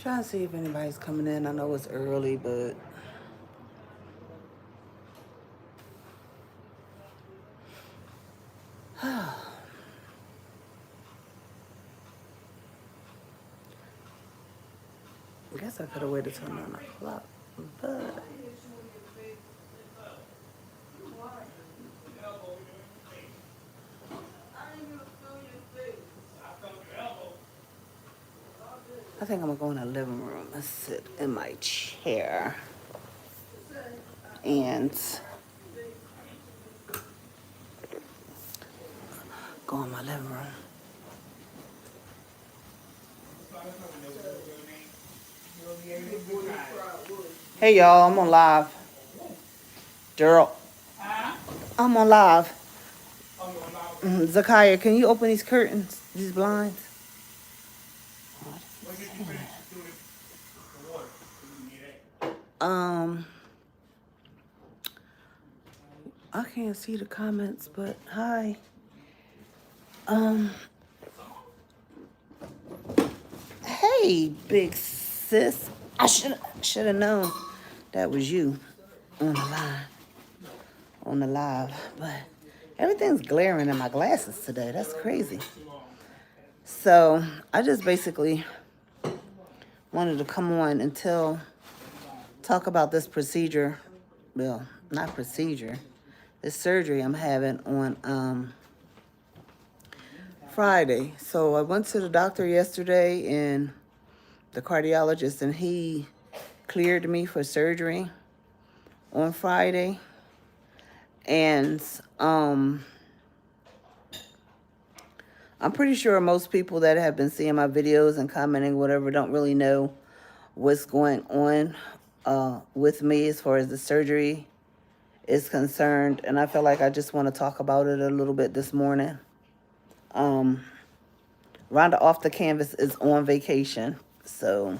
Trying to see if anybody's coming in. I know it's early, but I guess I could have waited till 9 o'clock, but I think I'm gonna go in the living room and sit in my chair and go in my living room. Hey y'all, I'm on live. Daryl, I'm on live. Zakiah, can you open these curtains, these blinds? I can't see the comments, but hi. Hey, big sis. I should have known that was you on the line, on the live, but everything's glaring in my glasses today. That's crazy. So I just basically wanted to come on and talk about this procedure. Well, not procedure. This surgery I'm having on Friday. So I went to the doctor yesterday and the cardiologist, and he cleared me for surgery on Friday. And I'm pretty sure most people that have been seeing my videos and commenting whatever don't really know what's going on with me as far as the surgery is concerned. And I feel like I just want to talk about it a little bit this morning. Rhonda off the canvas is on vacation, so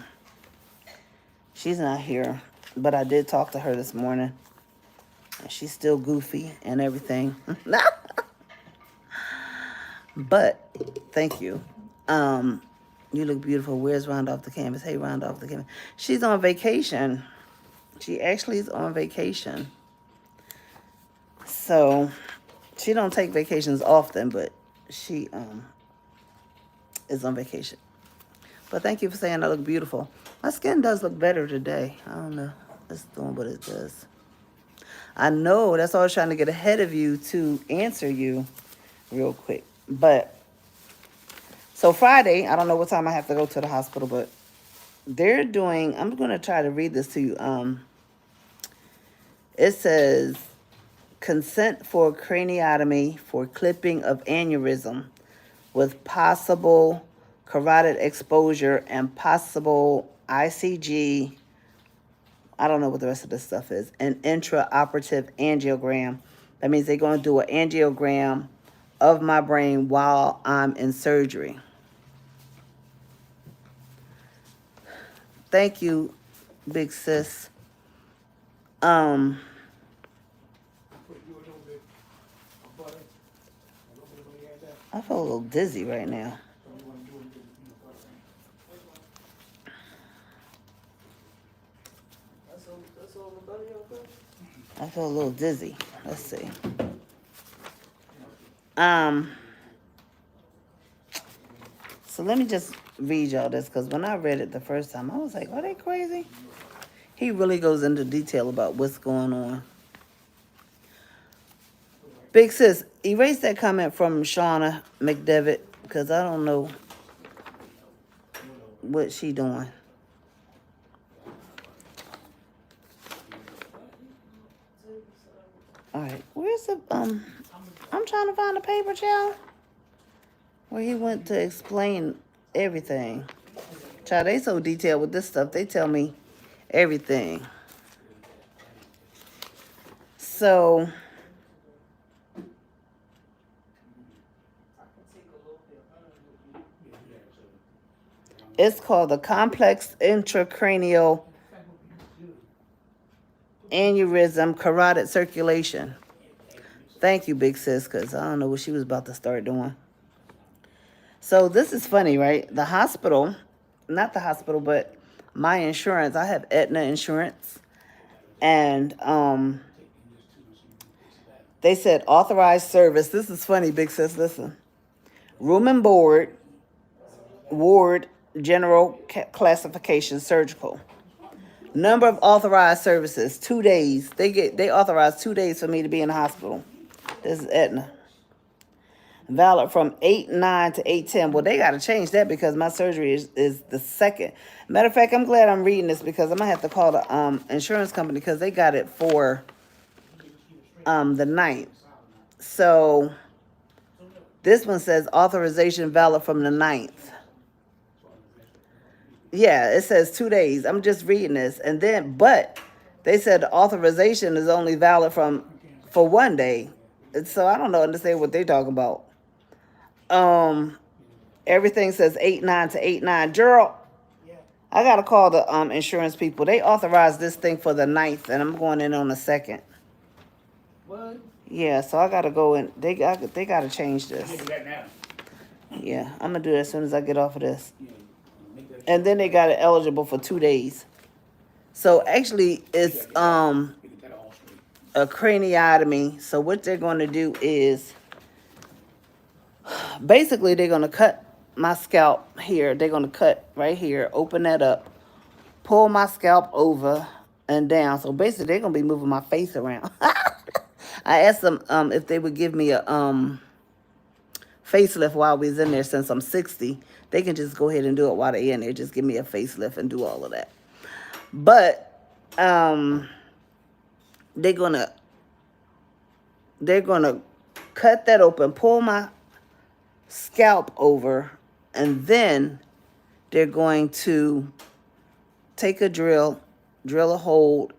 she's not here. But I did talk to her this morning. And she's still goofy and everything. But thank you. You look beautiful. Where's Rhonda off the canvas? Hey, Rhonda off the canvas. She's on vacation. She actually is on vacation. So she don't take vacations often, but she is on vacation. But thank you for saying I look beautiful. My skin does look better today. I don't know. It's doing what it does. I know. That's why I was trying to get ahead of you to answer you real quick. But so Friday, I don't know what time I have to go to the hospital, but they're doing, I'm going to try to read this to you. It says, consent for craniotomy for clipping of aneurysm with possible carotid exposure and possible ICG. I don't know what the rest of this stuff is. An intraoperative angiogram. That means they're going to do an angiogram of my brain while I'm in surgery. Thank you, big sis. I feel a little dizzy right now. I feel a little dizzy. Let's see. So let me just read y'all this, because when I read it the first time, I was like, are they crazy? He really goes into detail about what's going on. Big sis, erase that comment from Shauna McDevitt, because I don't know what she doing. All right, where's the, I'm trying to find the paper, child, where he went to explain everything. Child, they so detailed with this stuff, they tell me everything. So, it's called the complex intracranial aneurysm carotid circulation. Thank you, big sis, because I don't know what she was about to start doing. So this is funny, right? The hospital, not the hospital, but my insurance, I have Aetna insurance, and they said authorized service. This is funny, big sis. Listen, room and board, ward, general classification, surgical. Number of authorized services, 2 days. They authorize 2 days for me to be in the hospital. This is Aetna. Valid from 8/9 to 8/10. Well, they got to change that because my surgery is the second. Matter of fact, I'm glad I'm reading this because I'm going to have to call the insurance company because they got it for the 9th. So this one says authorization valid from the 9th. Yeah, it says 2 days. I'm just reading this. And then, but they said the authorization is only valid for 1 day. So I don't know, understand what they're talking about. Everything says 8/9 to 8/9. Gerald, I gotta call the insurance people. They authorized this thing for the 9th, and I'm going in on the 2nd. What? Yeah, so I gotta go in. They gotta change this. You can do that now. Yeah, I'm gonna do that as soon as I get off of this. And then they got it eligible for 2 days. So actually, it's a craniotomy. So what they're gonna do is basically they're gonna cut my scalp here. They're gonna cut right here, open that up, pull my scalp over and down. So basically they're gonna be moving my face around. I asked them if they would give me a facelift while we was in there. Since I'm 60, they can just go ahead and do it while they're in there. Just give me a facelift and do all of that. But they're gonna cut that open, pull my scalp over, and then they're going to take a drill a hole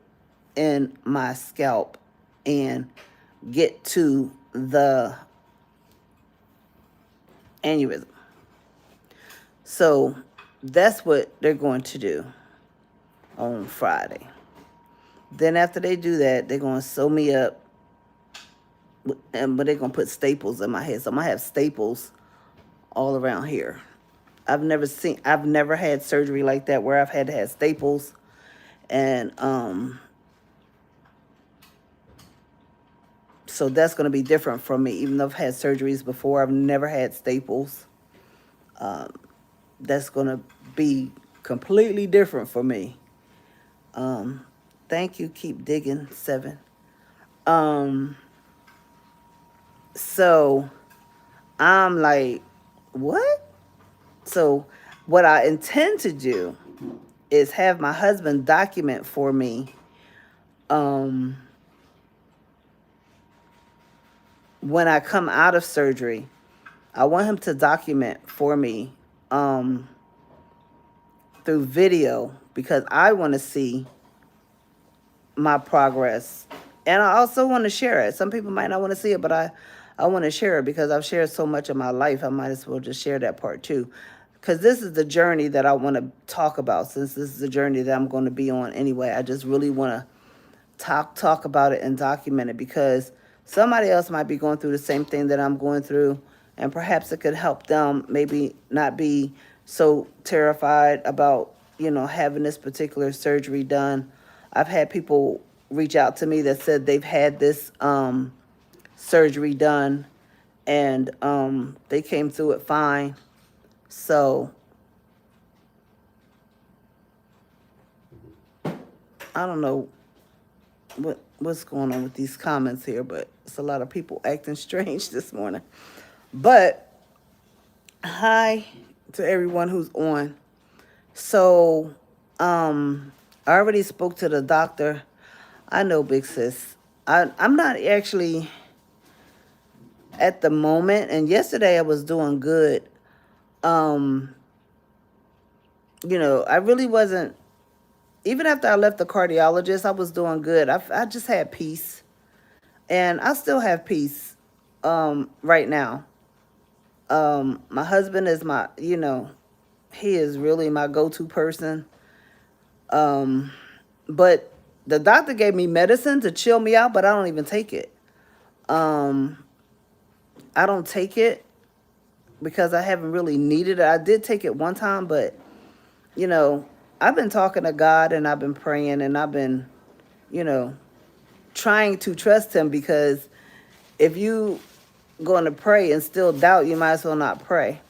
in my scalp and get to the aneurysm. So that's what they're going to do on Friday. Then after they do that, they're going to sew me up, but they're going to put staples in my head. So I'm going to have staples all around here. I've never had surgery like that where I've had to have staples. And so that's going to be different from me. Even though I've had surgeries before, I've never had staples. That's going to be completely different for me. Thank you. Keep digging, 7. So I'm like, what? So what I intend to do is have my husband document for me when I come out of surgery. I want him to document for me through video because I want to see my progress. And I also want to share it. Some people might not want to see it, but I want to share it because I've shared so much of my life. I might as well just share that part too. Because this is the journey that I want to talk about. Since this is the journey that I'm going to be on anyway, I just really want to talk about it and document it because somebody else might be going through the same thing that I'm going through, and perhaps it could help them maybe not be so terrified about, having this particular surgery done. I've had people reach out to me that said they've had this surgery done and they came through it fine. So I don't know what's going on with these comments here, but it's a lot of people acting strange this morning. But hi to everyone who's on. So I already spoke to the doctor. I know, big sis. I'm not actually at the moment, and yesterday I was doing good. I really wasn't. Even after I left the cardiologist, I was doing good. I just had peace, and I still have peace right now. My husband is he is really my go-to person. But the doctor gave me medicine to chill me out, but I don't even take it. I don't take it because I haven't really needed it. I did take it one time, but I've been talking to God and I've been praying and I've been, you know, trying to trust him, because if you going to pray and still doubt, you might as well not pray.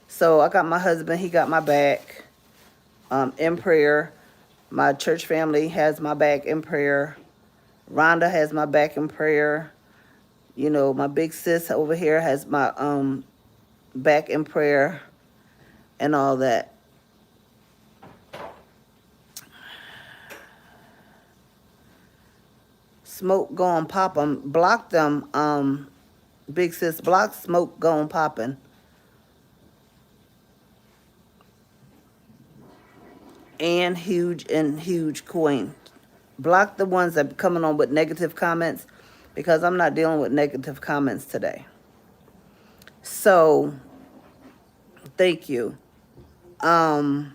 So I got my husband, he got my back in prayer. My church family has my back in prayer. Rhonda has my back in prayer. You know, my big sis over here has my back in prayer and all that. Smoke going pop 'em. Block them. Big sis, block smoke going popping. And huge coin. Block the ones that are coming on with negative comments, because I'm not dealing with negative comments today. So, thank you. It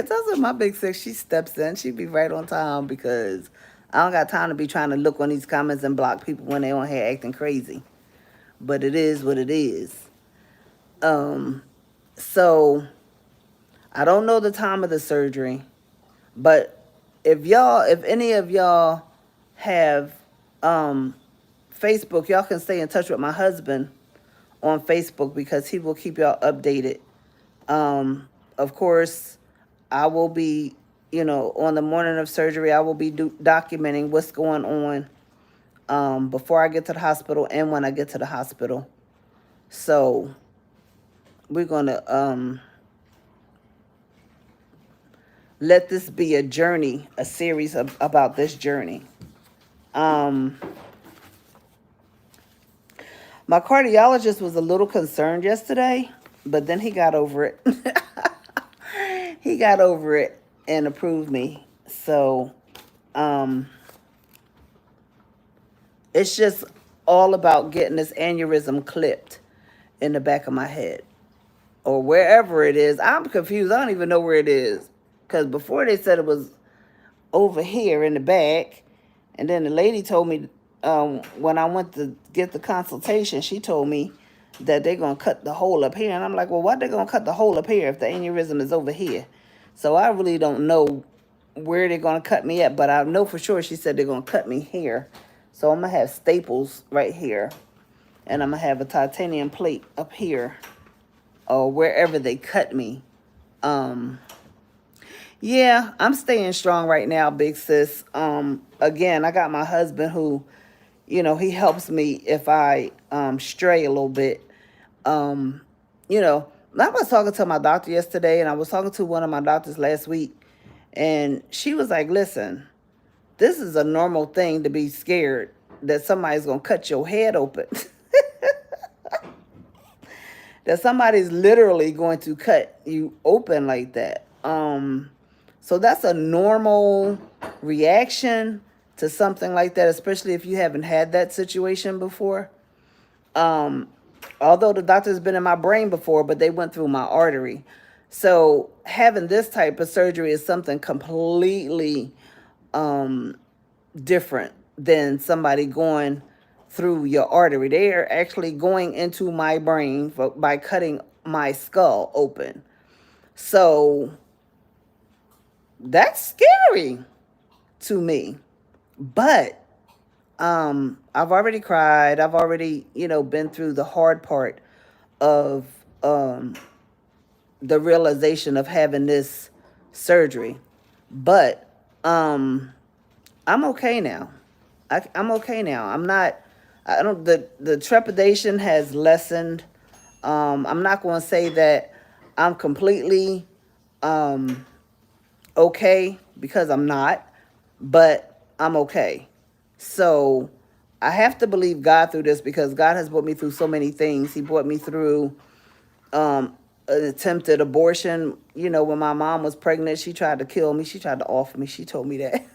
doesn't my big sis, she steps in. She be right on time, because I don't got time to be trying to look on these comments and block people when they on here acting crazy. But it is what it is. So I don't know the time of the surgery, but if any of y'all have Facebook, y'all can stay in touch with my husband on Facebook, because he will keep y'all updated. Of course, I will be, on the morning of surgery, I will be documenting what's going on before I get to the hospital and when I get to the hospital. So we're going to let this be a journey, a series about this journey. My cardiologist was a little concerned yesterday, but then he got over it. He got over it and approved me. So it's just all about getting this aneurysm clipped in the back of my head, or wherever it is. I'm confused. I don't even know where it is, because before they said it was over here in the back, and then the lady told me when I went to get the consultation, she told me that they're going to cut the hole up here. And I'm like, well, why they going to cut the hole up here if the aneurysm is over here? So I really don't know where they're going to cut me at, but I know for sure she said they're going to cut me here. So I'm going to have staples right here, and I'm going to have a titanium plate up here, or wherever they cut me. Yeah, I'm staying strong right now, big sis. Again, I got my husband who, he helps me if I stray a little bit. I was talking to my doctor yesterday, and I was talking to one of my doctors last week, and she was like, listen, this is a normal thing to be scared that somebody's going to cut your head open. That somebody's literally going to cut you open like that. So that's a normal reaction to something like that, especially if you haven't had that situation before. Although the doctor's been in my brain before, but they went through my artery. So having this type of surgery is something completely different than somebody going through your artery. They are actually going into my brain by cutting my skull open. So that's scary to me. But I've already cried. I've already, been through the hard part of the realization of having this surgery. But I'm okay now. I'm okay now. The trepidation has lessened. I'm not going to say that I'm completely okay, because I'm not, but I'm okay. So I have to believe God through this, because God has brought me through so many things. He brought me through an attempted abortion. When my mom was pregnant, she tried to kill me. She tried to off me. She told me that.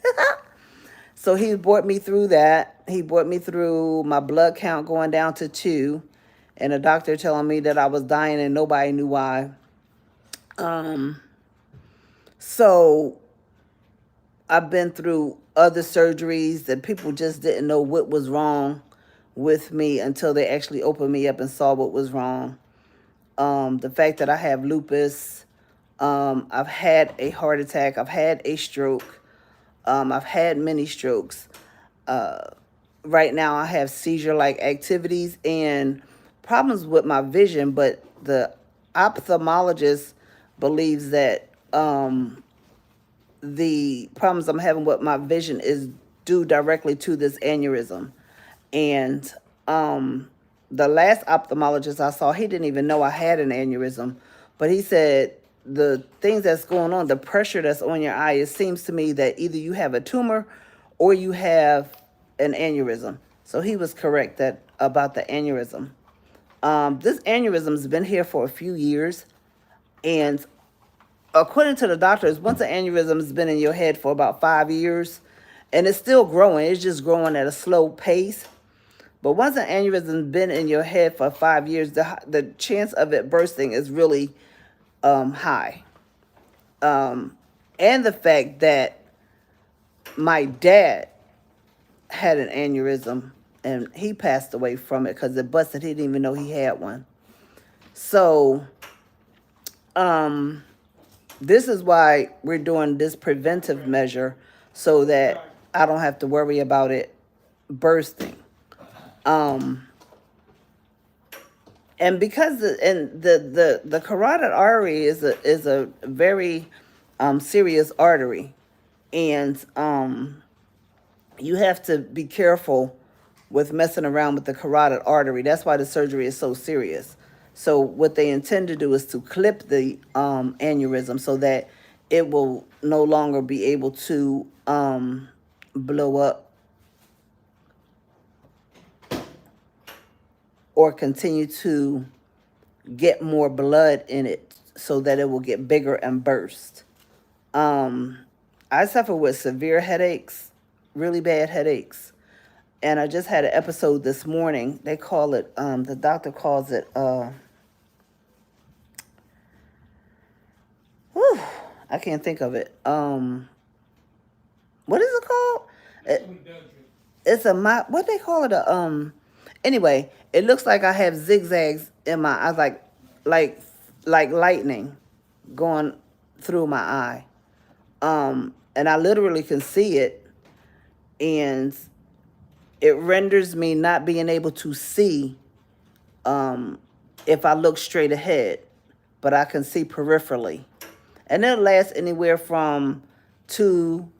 So he brought me through that. He brought me through my blood count going down to 2, and a doctor telling me that I was dying and nobody knew why. So I've been through other surgeries that people just didn't know what was wrong with me until they actually opened me up and saw what was wrong. The fact that I have lupus, I've had a heart attack. I've had a stroke. I've had many strokes. Right now, I have seizure-like activities and problems with my vision, but the ophthalmologist believes that the problems I'm having with my vision is due directly to this aneurysm. And the last ophthalmologist I saw, he didn't even know I had an aneurysm, but he said the things that's going on, the pressure that's on your eye, it seems to me that either you have a tumor or you have an aneurysm. So he was correct that about the aneurysm. This aneurysm's been here for a few years, and according to the doctors, once an aneurysm has been in your head for about 5 years, and it's still growing, it's just growing at a slow pace. But once an aneurysm's been in your head for 5 years, the chance of it bursting is really high. And the fact that my dad had an aneurysm and he passed away from it because it busted. He didn't even know he had one. So, this is why we're doing this preventive measure so that I don't have to worry about it bursting. And because the carotid artery is a very serious artery, and you have to be careful with messing around with the carotid artery. That's why the surgery is so serious. So what they intend to do is to clip the aneurysm so that it will no longer be able to blow up or continue to get more blood in it so that it will get bigger and burst. I suffer with severe headaches, really bad headaches. And I just had an episode this morning. They call it, the doctor calls it, I can't think of it. What is it called? It's what they call it, anyway, it looks like I have zigzags in my eyes, like lightning going through my eye. And I literally can see it, and it renders me not being able to see if I look straight ahead, but I can see peripherally. And it'll last anywhere from 2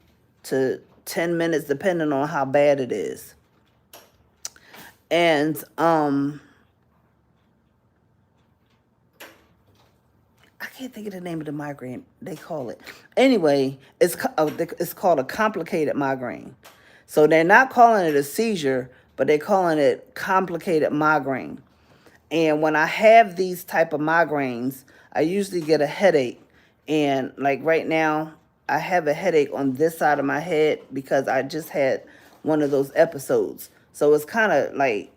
to 10 minutes, depending on how bad it is. And I can't think of the name of the migraine. They call it. Anyway, it's called a complicated migraine. So they're not calling it a seizure, but they're calling it complicated migraine. And when I have these type of migraines, I usually get a headache. And like right now, I have a headache on this side of my head because I just had one of those episodes. So it's kind of like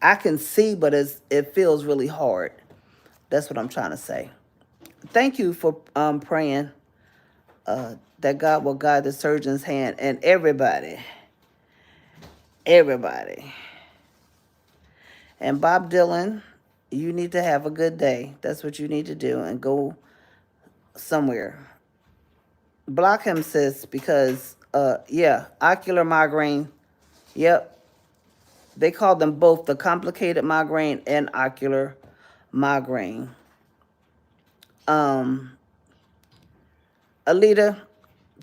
I can see, but it feels really hard. That's what I'm trying to say. Thank you for praying that God will guide the surgeon's hand and everybody. And Bob Dylan, you need to have a good day. That's what you need to do, and go somewhere. Block him, sis, because ocular migraine. Yep. They call them both the complicated migraine and ocular migraine. Alita,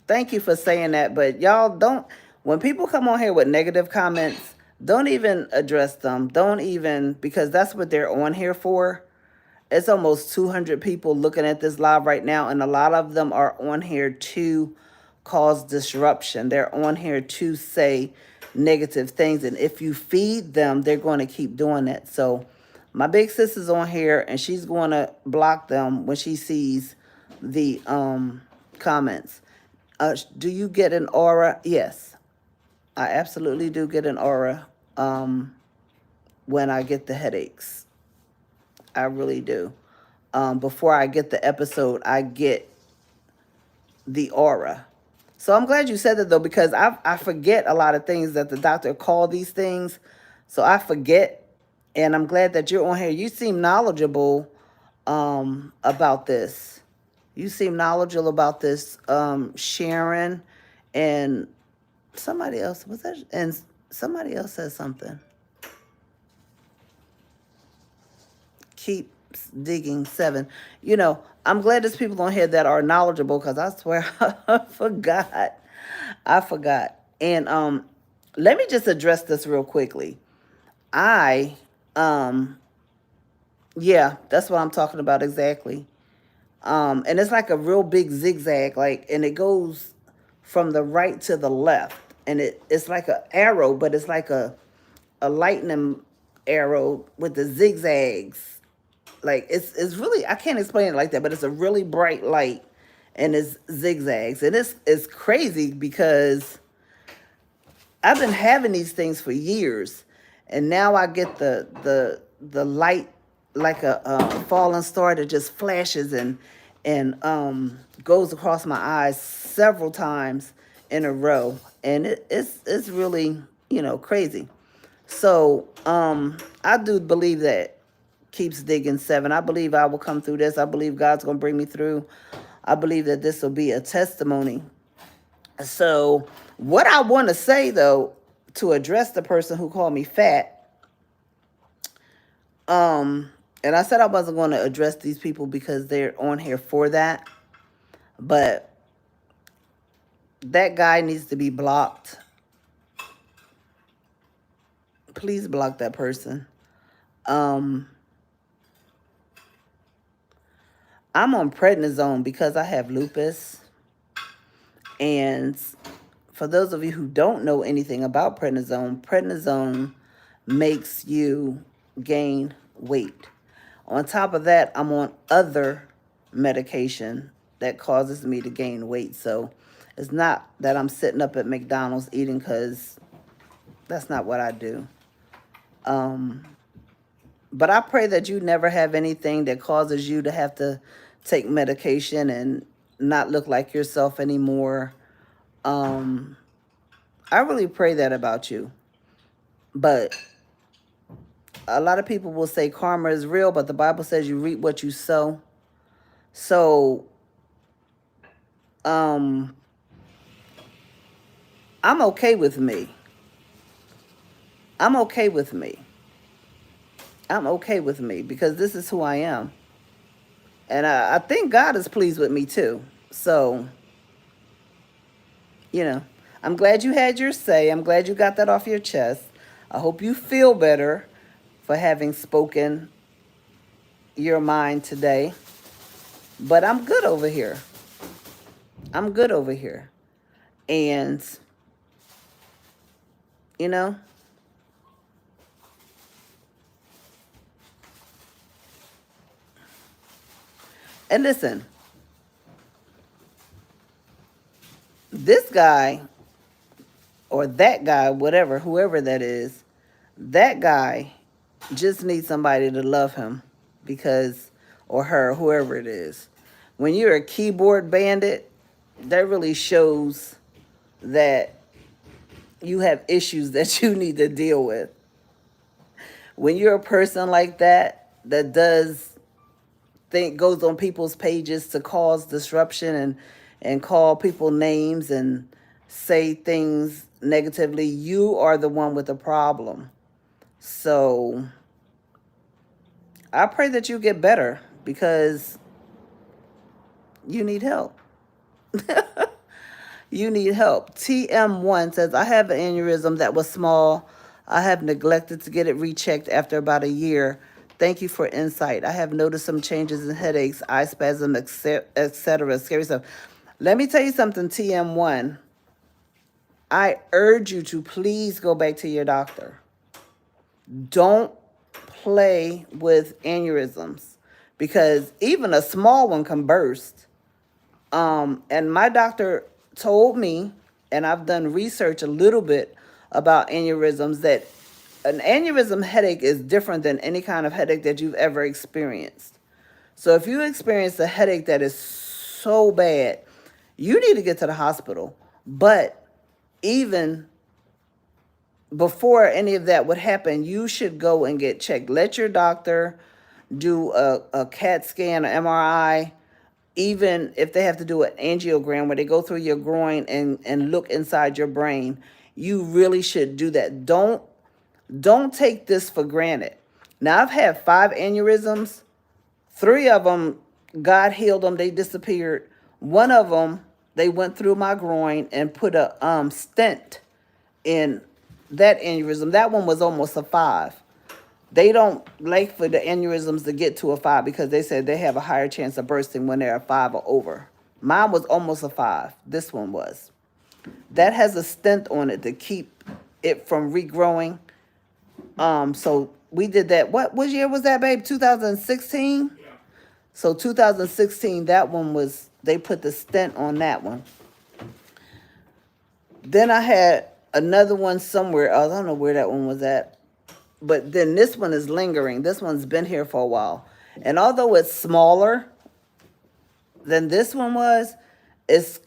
thank you for saying that, but y'all don't, when people come on here with negative comments, don't even address them. Don't even, because that's what they're on here for. It's almost 200 people looking at this live right now, and a lot of them are on here to cause disruption. They're on here to say negative things, and if you feed them, they're going to keep doing that. So my big sis is on here, and she's going to block them when she sees the comments. Do you get an aura? Yes, I absolutely do get an aura when I get the headaches. I really do. Before I get the episode, I get the aura. So I'm glad you said that, though, because I forget a lot of things that the doctor called these things. So I forget, and I'm glad that you're on here. You seem knowledgeable about this. You seem knowledgeable about this, Sharon, and somebody else was that, and somebody else said something. Keep digging 7. I'm glad there's people on here that are knowledgeable because I swear I forgot. I forgot. And let me just address this real quickly. I yeah, that's what I'm talking about exactly. And it's like a real big zigzag, like, and it goes from the right to the left, and it's like an arrow, but it's like a lightning arrow with the zigzags. Like it's really, I can't explain it like that, but it's a really bright light, and it's zigzags, and it's crazy because I've been having these things for years, and now I get the light like a falling star that just flashes and goes across my eyes several times in a row, and it's really crazy. So I do believe that keeps digging 7. I believe I will come through this. I believe God's gonna bring me through. I believe that this will be a testimony. So, what I want to say though, to address the person who called me fat, and I said I wasn't going to address these people because they're on here for that, but that guy needs to be blocked. Please block that person. I'm on prednisone because I have lupus, and for those of you who don't know anything about prednisone makes you gain weight. On top of that, I'm on other medication that causes me to gain weight. So it's not that I'm sitting up at McDonald's eating, because that's not what I do. But I pray that you never have anything that causes you to have to take medication and not look like yourself anymore. I really pray that about you. But a lot of people will say karma is real, but the Bible says you reap what you sow. So, I'm okay with me. I'm okay with me. I'm okay with me because this is who I am. And I think God is pleased with me too. So, I'm glad you had your say. I'm glad you got that off your chest. I hope you feel better for having spoken your mind today. But I'm good over here. I'm good over here. And, and listen, this guy or that guy, whatever, whoever that is, that guy just needs somebody to love him because, or her, whoever it is. When you're a keyboard bandit, that really shows that you have issues that you need to deal with. When you're a person like that, that goes on people's pages to cause disruption and call people names and say things negatively, you are the one with the problem. So I pray that you get better because you need help. You need help. TM1 says, I have an aneurysm that was small. I have neglected to get it rechecked after about a year. Thank you for insight. I have noticed some changes in headaches, eye spasm, etc. Scary stuff. Let me tell you something, TM1. I urge you to please go back to your doctor. Don't play with aneurysms because even a small one can burst. And my doctor told me, and I've done research a little bit about aneurysms, that an aneurysm headache is different than any kind of headache that you've ever experienced. So if you experience a headache that is so bad, you need to get to the hospital. But even before any of that would happen, you should go and get checked. Let your doctor do a CAT scan or MRI, even if they have to do an angiogram where they go through your groin and look inside your brain, you really should do that. Don't take this for granted. Now, I've had 5 aneurysms. 3 of them, God healed them. They disappeared. One of them, they went through my groin and put a stent in that aneurysm. That one was almost a 5. They don't like for the aneurysms to get to a 5 because they said they have a higher chance of bursting when they're a 5 or over. Mine was almost a 5. This one was. That has a stent on it to keep it from regrowing. So we did that. What year was that, babe? 2016? Yeah. So 2016, that one was, they put the stent on that one. Then I had another one somewhere else. I don't know where that one was at. But then this one is lingering. This one's been here for a while. And although it's smaller than this one was, it's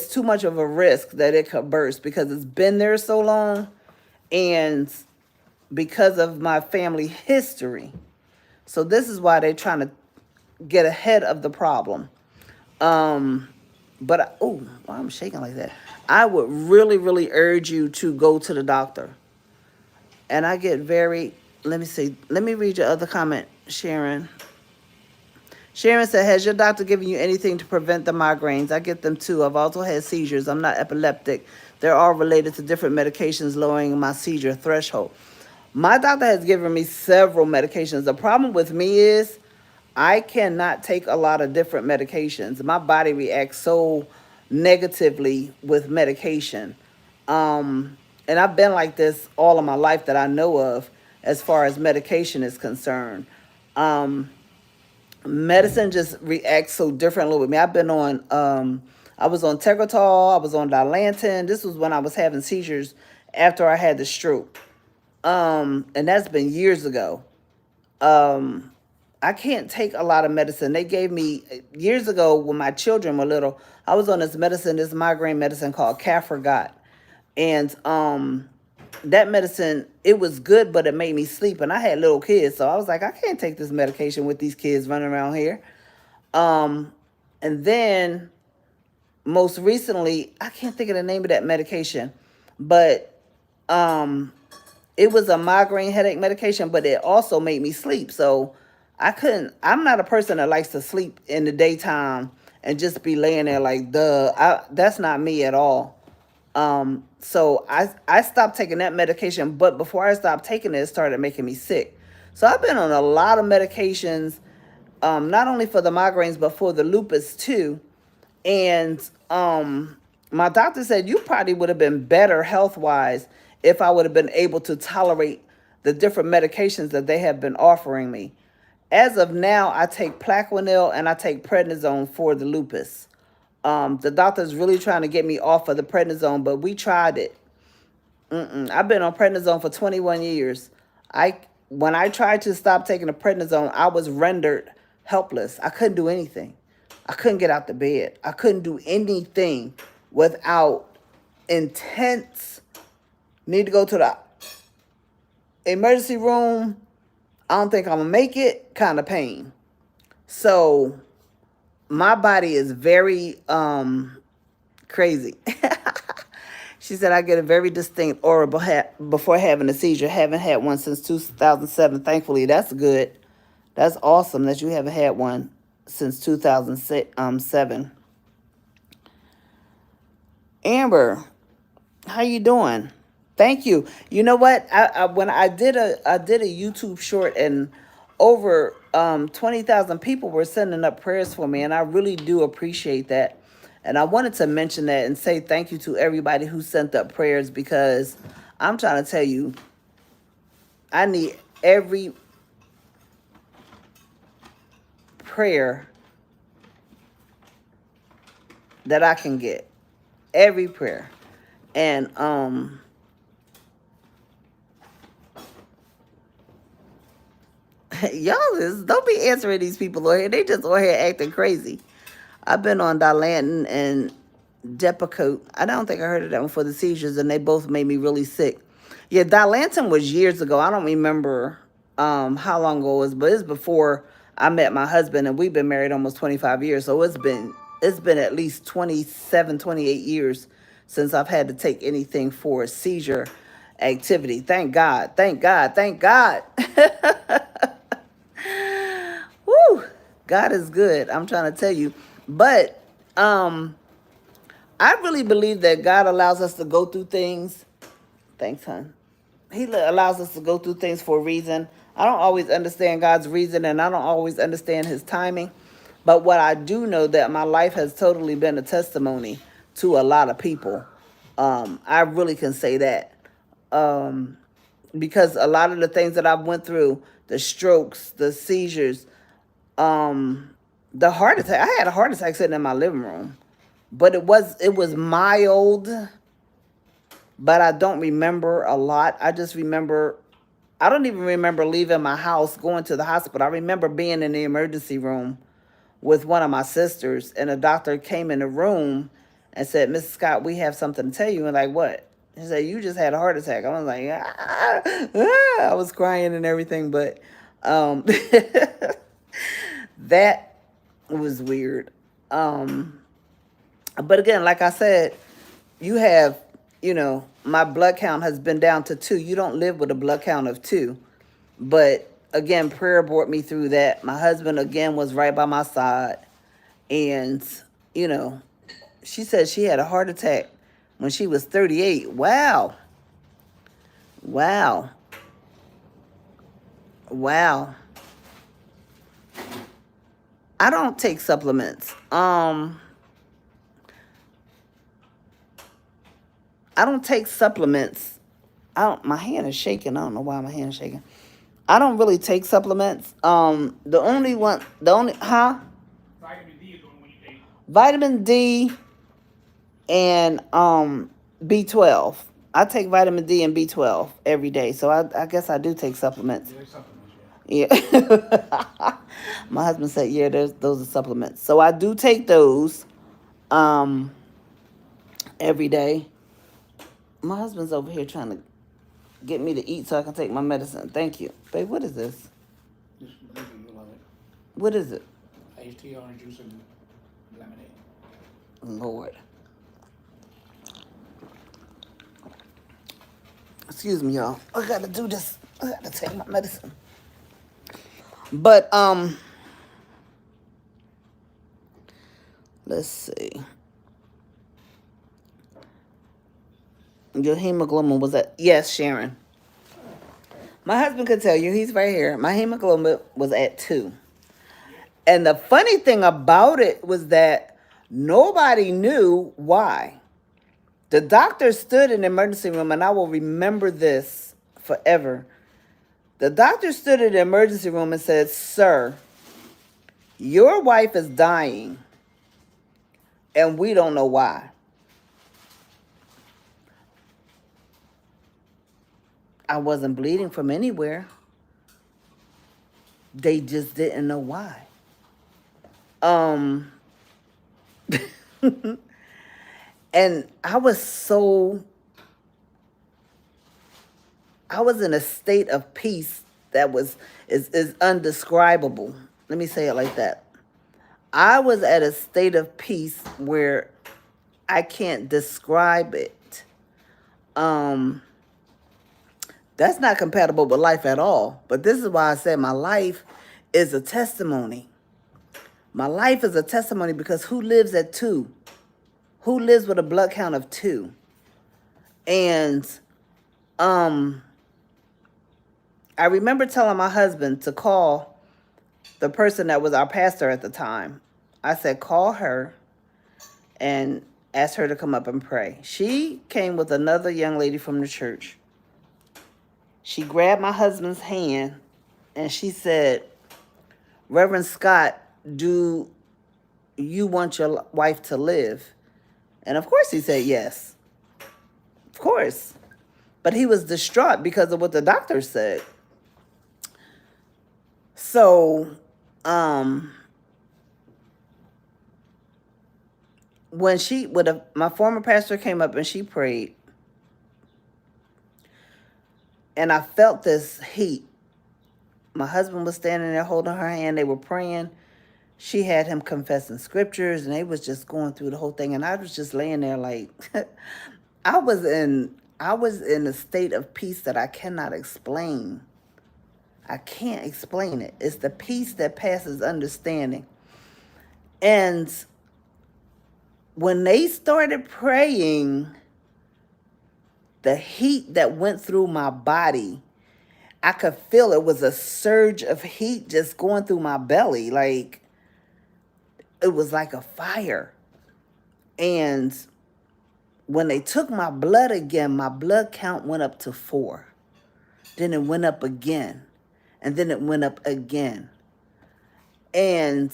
too much of a risk that it could burst because it's been there so long. And because of my family history. So this is why they're trying to get ahead of the problem. But why I'm shaking like that. I would really, really urge you to go to the doctor. And I get very, let me read your other comment, Sharon. Sharon said, has your doctor given you anything to prevent the migraines? I get them too. I've also had seizures. I'm not epileptic. They're all related to different medications lowering my seizure threshold. My doctor has given me several medications. The problem with me is I cannot take a lot of different medications. My body reacts so negatively with medication. And I've been like this all of my life that I know of as far as medication is concerned. Medicine just reacts so differently with me. I've been on, I was on Tegretol, I was on Dilantin. This was when I was having seizures after I had the stroke. And that's been years ago. I can't take a lot of medicine. They gave me, years ago when my children were little, I was on this medicine, this migraine medicine called Cafragot. And that medicine, it was good, but it made me sleep. And I had little kids, so I was like, I can't take this medication with these kids running around here. And then most recently, I can't think of the name of that medication, but it was a migraine headache medication, but it also made me sleep. So I'm not a person that likes to sleep in the daytime and just be laying there like, that's not me at all. So I stopped taking that medication, but before I stopped taking it, it started making me sick. So I've been on a lot of medications, not only for the migraines, but for the lupus too. And my doctor said you probably would have been better health-wise if I would have been able to tolerate the different medications that they have been offering me. As of now, I take Plaquenil and I take prednisone for the lupus. The doctor's really trying to get me off of the prednisone, but we tried it. I've been on prednisone for 21 years. When I tried to stop taking the prednisone, I was rendered helpless. I couldn't do anything. I couldn't get out the bed. I couldn't do anything without intense need to go to the emergency room. I don't think I'm gonna make it kind of pain. So my body is very crazy. She said I get a very distinct aura before having a seizure. Haven't had one since 2007. Thankfully, that's good. That's awesome that you haven't had one since 2007. Amber, how you doing? Thank you. You know what? When I did a YouTube short, and over 20,000 people were sending up prayers for me, and I really do appreciate that. And I wanted to mention that and say thank you to everybody who sent up prayers, because I'm trying to tell you, I need every prayer that I can get. Every prayer. And y'all don't be answering these people on here. They just on here acting crazy. I've been on Dilantin and Depakote. I don't think I heard of that one for the seizures, and they both made me really sick. Yeah, Dilantin was years ago. I don't remember how long ago it was, but it's before I met my husband, and we've been married almost 25 years. So it's been at least 27, 28 years since I've had to take anything for a seizure activity. Thank God. Thank God. Thank God. Woo! God is good. I'm trying to tell you. But I really believe that God allows us to go through things. Thanks, hon. He allows us to go through things for a reason. I don't always understand God's reason, and I don't always understand his timing. But what I do know, that my life has totally been a testimony to a lot of people. I really can say that. Because a lot of the things that I've went through, the strokes, the seizures, the heart attack. I had a heart attack sitting in my living room. But it was mild, but I don't remember a lot. I just remember, I don't even remember leaving my house, going to the hospital. I remember being in the emergency room with one of my sisters, and a doctor came in the room and said, "Mrs. Scott, we have something to tell you." And like, what? He said, "You just had a heart attack." I was like, I was crying and everything, but that was weird. But again, like I said, you have, my blood count has been down to 2. You don't live with a blood count of 2. But again, prayer brought me through that. My husband, again, was right by my side. And, she said she had a heart attack when she was 38. Wow. Wow. Wow. I don't take supplements. I don't take supplements. My hand is shaking. I don't know why my hand is shaking. I don't really take supplements. The only, Vitamin D is the only one you take. vitamin D and B12. I take vitamin D and B12 every day. So I guess I do take supplements. Yeah, there's supplements, yeah. Yeah. My husband said, yeah, those are supplements. So I do take those every day. My husband's over here trying to get me to eat so I can take my medicine. Thank you. Babe, what is this? Just you love it. What is it? Iced tea, orange juice, and lemonade. Lord. Excuse me, y'all. I gotta do this. I gotta take my medicine. But let's see. Your hemoglobin was at, yes, Sharon. My husband could tell you, he's right here. My hemoglobin was at 2. And the funny thing about it was that nobody knew why. The doctor stood in the emergency room, and I will remember this forever. The doctor stood in the emergency room and said, "Sir, your wife is dying, and we don't know why." I wasn't bleeding from anywhere. They just didn't know why. And I was in a state of peace that is undescribable. Let me say it like that. I was at a state of peace where I can't describe it. That's not compatible with life at all. But this is why I said my life is a testimony. My life is a testimony because who lives at 2? Who lives with a blood count of 2? And I remember telling my husband to call the person that was our pastor at the time. I said, call her and ask her to come up and pray. She came with another young lady from the church. She grabbed my husband's hand and she said, "Reverend Scott, do you want your wife to live?" And of course he said yes. Of course. But he was distraught because of what the doctor said. So, when my former pastor came up and she prayed, and I felt this heat My husband was standing there holding her hand. They were praying. She had him confessing scriptures, and they was just going through the whole thing. And I was just laying there like, I was in a state of peace that I cannot explain. I can't explain it. It's the peace that passes understanding. And when they started praying, the heat that went through my body, I could feel it was a surge of heat just going through my belly. Like, it was like a fire. And when they took my blood again, my blood count went up to 4. Then it went up again. And then it went up again. And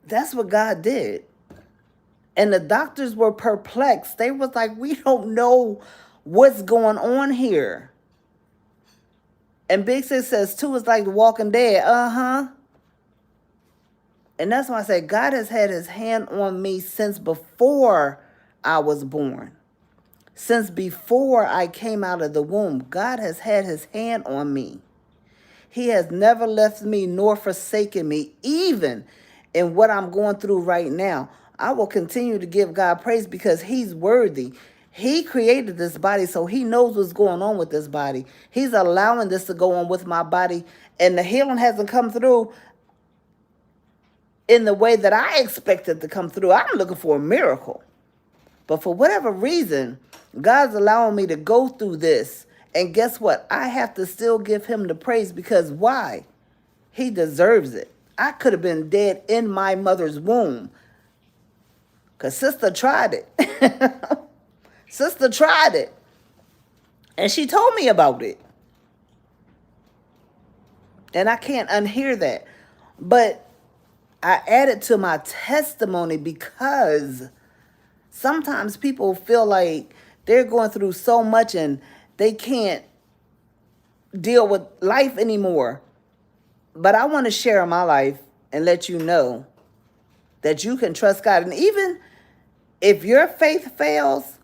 that's what God did. And the doctors were perplexed. They was like, we don't know what's going on here. And Big Sis says, 2 is like The Walking Dead. Uh-huh. And that's why I say God has had his hand on me since before I was born. Since before I came out of the womb, God has had his hand on me. He has never left me nor forsaken me, even in what I'm going through right now. I will continue to give God praise because he's worthy. He created this body, so he knows what's going on with this body. He's allowing this to go on with my body, and the healing hasn't come through in the way that I expected to come through. I'm looking for a miracle. But for whatever reason, God's allowing me to go through this. And guess what? I have to still give him the praise because why? He deserves it. I could have been dead in my mother's womb. Because sister tried it. Sister tried it. And she told me about it. And I can't unhear that. But I added to my testimony because sometimes people feel like they're going through so much and they can't deal with life anymore. But I want to share my life and let you know that you can trust God. And even if your faith fails,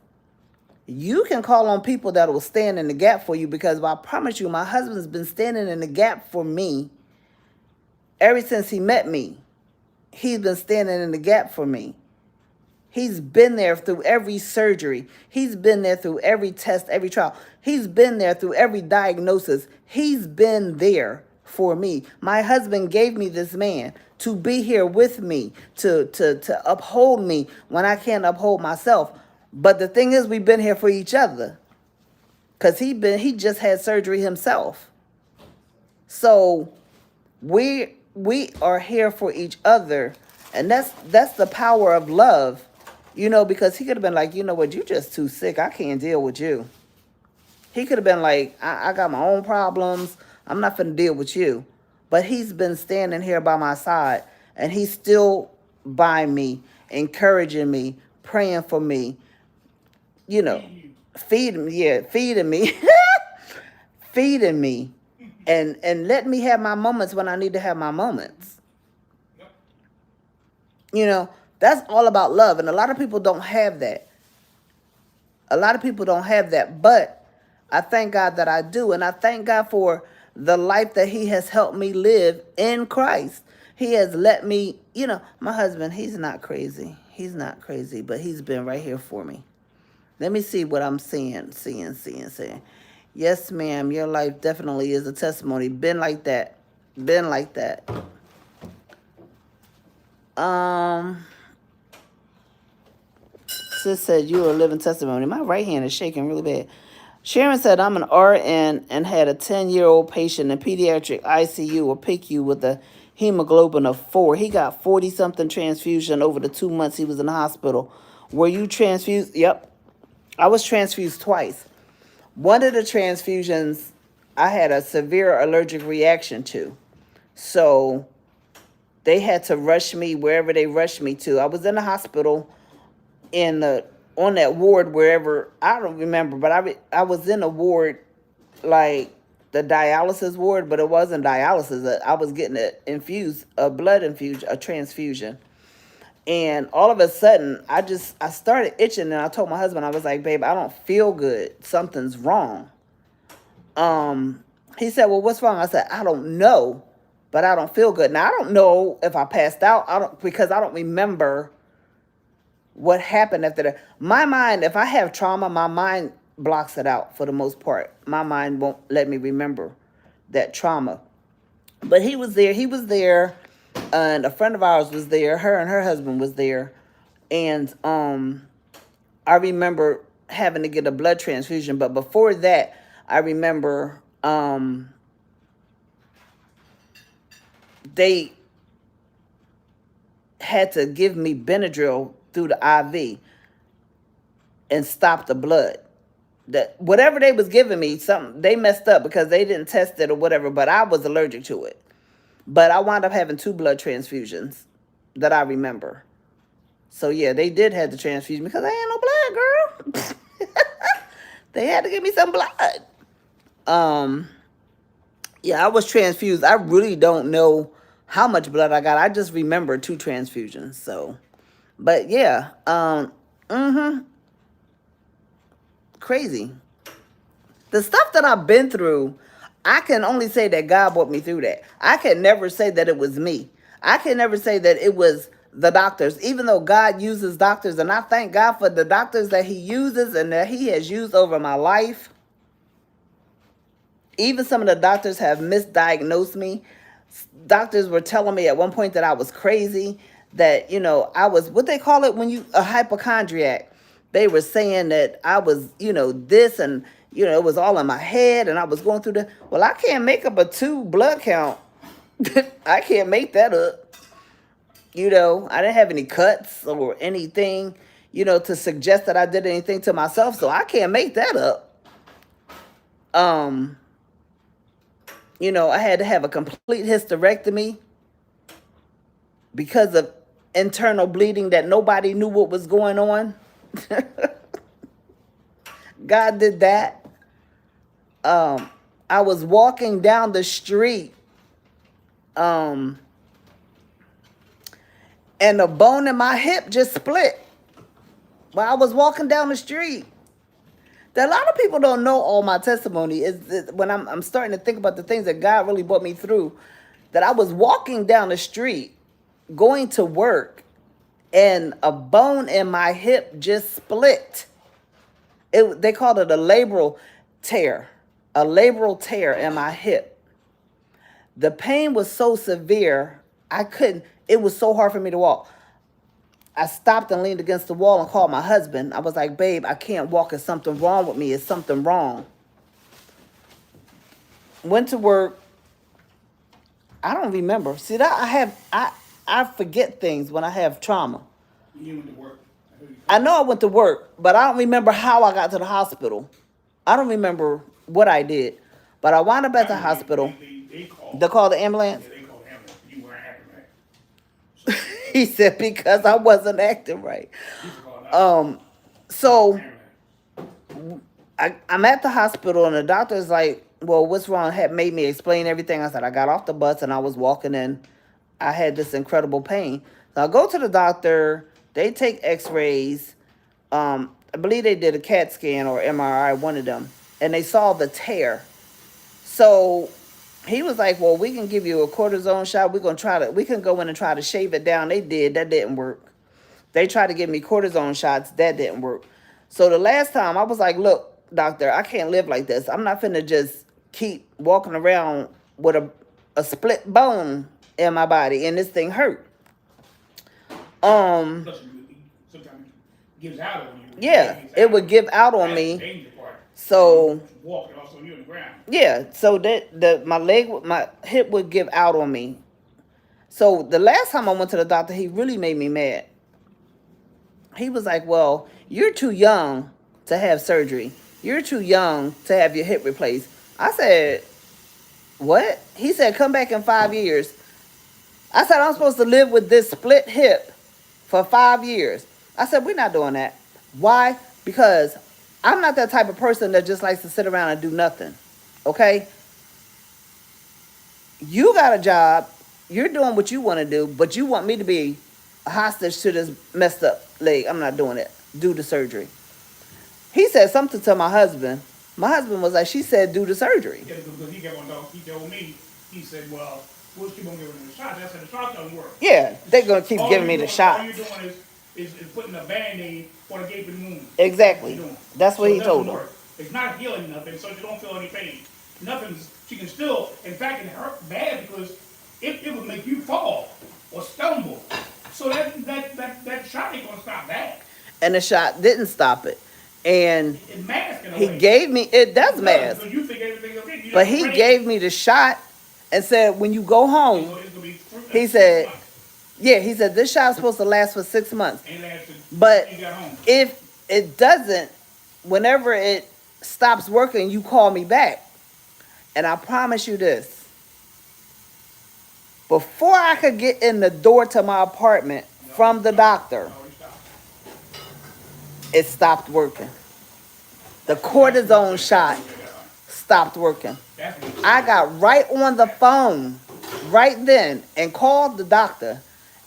you can call on people that will stand in the gap for you, because I promise you, my husband's been standing in the gap for me ever since he met me. He's been standing in the gap for me. He's been there through every surgery. He's been there through every test, every trial. He's been there through every diagnosis. He's been there for me. My husband gave me this man to be here with me, to uphold me when I can't uphold myself. But the thing is, we've been here for each other because he just had surgery himself. So we are here for each other, and that's the power of love. You know, because he could have been like, you know what, you're just too sick. I can't deal with you. He could have been like, I got my own problems. I'm not finna deal with you. But he's been standing here by my side, and he's still by me, encouraging me, praying for me, you know, feeding me, feeding me, and let me have my moments when I need to have my moments. You know, that's all about love. And a lot of people don't have that. A lot of people don't have that. But I thank God that I do. And I thank God for the life that he has helped me live in Christ. He has let me, you know, my husband, he's not crazy. He's not crazy, but he's been right here for me. Let me see what I'm seeing. Yes, ma'am, your life definitely is a testimony. Been like that. Been like that. Sis said you are a living testimony. My right hand is shaking really bad. Sharon said, I'm an RN and had a 10-year-old patient in pediatric ICU or PICU with a hemoglobin of 4. He got 40-something transfusion over the 2 months he was in the hospital. Were you transfused? Yep. I was transfused twice. One of the transfusions I had a severe allergic reaction to. So they had to rush me wherever they rushed me to. I was in the hospital on that ward wherever, I don't remember, but I was in a ward like the dialysis ward, but it wasn't dialysis. I was getting a blood infusion, a transfusion. And all of a sudden, I started itching, and I told my husband, I was like, babe, I don't feel good. Something's wrong. he said, well, what's wrong? I said, I don't know, but I don't feel good. Now, I don't know if I passed out. Because I don't remember what happened after that. My mind, if I have trauma, my mind blocks it out for the most part. My mind won't let me remember that trauma. But he was there. He was there, and a friend of ours was there. Her and her husband was there, and I remember having to get a blood transfusion. But before that, I remember they had to give me Benadryl through the IV and stop the blood. That whatever they was giving me, something they messed up because they didn't test it or whatever, but I was allergic to it. But I wound up having 2 blood transfusions that I remember. So yeah, they did have the transfusion because I ain't no blood, girl. They had to give me some blood. Yeah, I was transfused. I really don't know how much blood I got. I just remember 2 transfusions. So, but yeah, crazy. The stuff that I've been through, I can only say that God brought me through that. I can never say that it was me. I can never say that it was the doctors, even though God uses doctors, and I thank God for the doctors that he uses and that he has used over my life. Even some of the doctors have misdiagnosed me. Doctors were telling me at one point that I was crazy, that, I was, what they call it when you, a hypochondriac. They were saying that I was, this and, it was all in my head and I was going through well, I can't make up a 2 blood count. I can't make that up. I didn't have any cuts or anything, to suggest that I did anything to myself. So I can't make that up. I had to have a complete hysterectomy because of internal bleeding that nobody knew what was going on. God did that. I was walking down the street, and the bone in my hip just split while I was walking down the street. That a lot of people don't know all my testimony is that when I'm starting to think about the things that God really brought me through, that I was walking down the street, going to work, and a bone in my hip just split. They called it a labral tear in my hip. The pain was so severe, it was so hard for me to walk. I stopped and leaned against the wall and called my husband. I was like, babe, I can't walk. Is something wrong with me? Is something wrong? Went to work. I don't remember. See, that I forget things when I have trauma. You went to work. I know I went to work, but I don't remember how I got to the hospital. I don't remember what I did. But I wound up at the hospital. They called the ambulance? Yeah, they called the ambulance. You weren't acting right. He said because I wasn't acting right. So I'm at the hospital and the doctor's like, well, what's wrong? Had made me explain everything. I said, I got off the bus and I was walking in. I had this incredible pain. So I go to the doctor. They take x-rays. I believe they did a CAT scan or MRI, one of them. And they saw the tear. So he was like, well, we can give you a cortisone shot. We can go in and try to shave it down. They did. That didn't work. They tried to give me cortisone shots. That didn't work. So the last time I was like, look, doctor, I can't live like this. I'm not finna just keep walking around with a split bone in my body and this thing hurt. Sometimes it gives out on you. Yeah, it would give out on me. So walk and also you're on the ground. Yeah, so that my hip would give out on me. So the last time I went to the doctor, he really made me mad. He was like, well, you're too young to have surgery. You're too young to have your hip replaced. I said, what? He said, come back in 5 years. I said, I'm supposed to live with this split hip for 5 years. I said, we're not doing that. Why? Because I'm not that type of person that just likes to sit around and do nothing. Okay? You got a job. You're doing what you want to do, but you want me to be a hostage to this messed up leg. I'm not doing it. Do the surgery. He said something to my husband. My husband was like, she said do the surgery. Yeah, because he kept on talking. He told me, he said, well, we'll keep on giving him the shots. I said, the shots don't work. Yeah, they're gonna keep giving me the All you're shots. doing is putting a band-aid on a gaping wound. That's what Exactly. you're doing. That's what So he it doesn't told him. work. It's not healing nothing, so you don't feel any pain. Nothing's, she can still, in fact, it hurt bad because it would make you fall or stumble. So that shot ain't gonna stop that. And the shot didn't stop it. And It masks in a he way. gave me it does mask. Because you think everything's okay. You But never he prayed. gave me the shot and said when you go home, It's gonna be he said, yeah, he said this shot's supposed to last for 6 months. ain't lasted. But You got home. if it doesn't, whenever it stops working, you call me back. And I promise you this. Before I could get in the door to my apartment from the doctor, Oh, stop. it stopped working. The cortisone shot stopped working. That's what I got right on the phone right then and called the doctor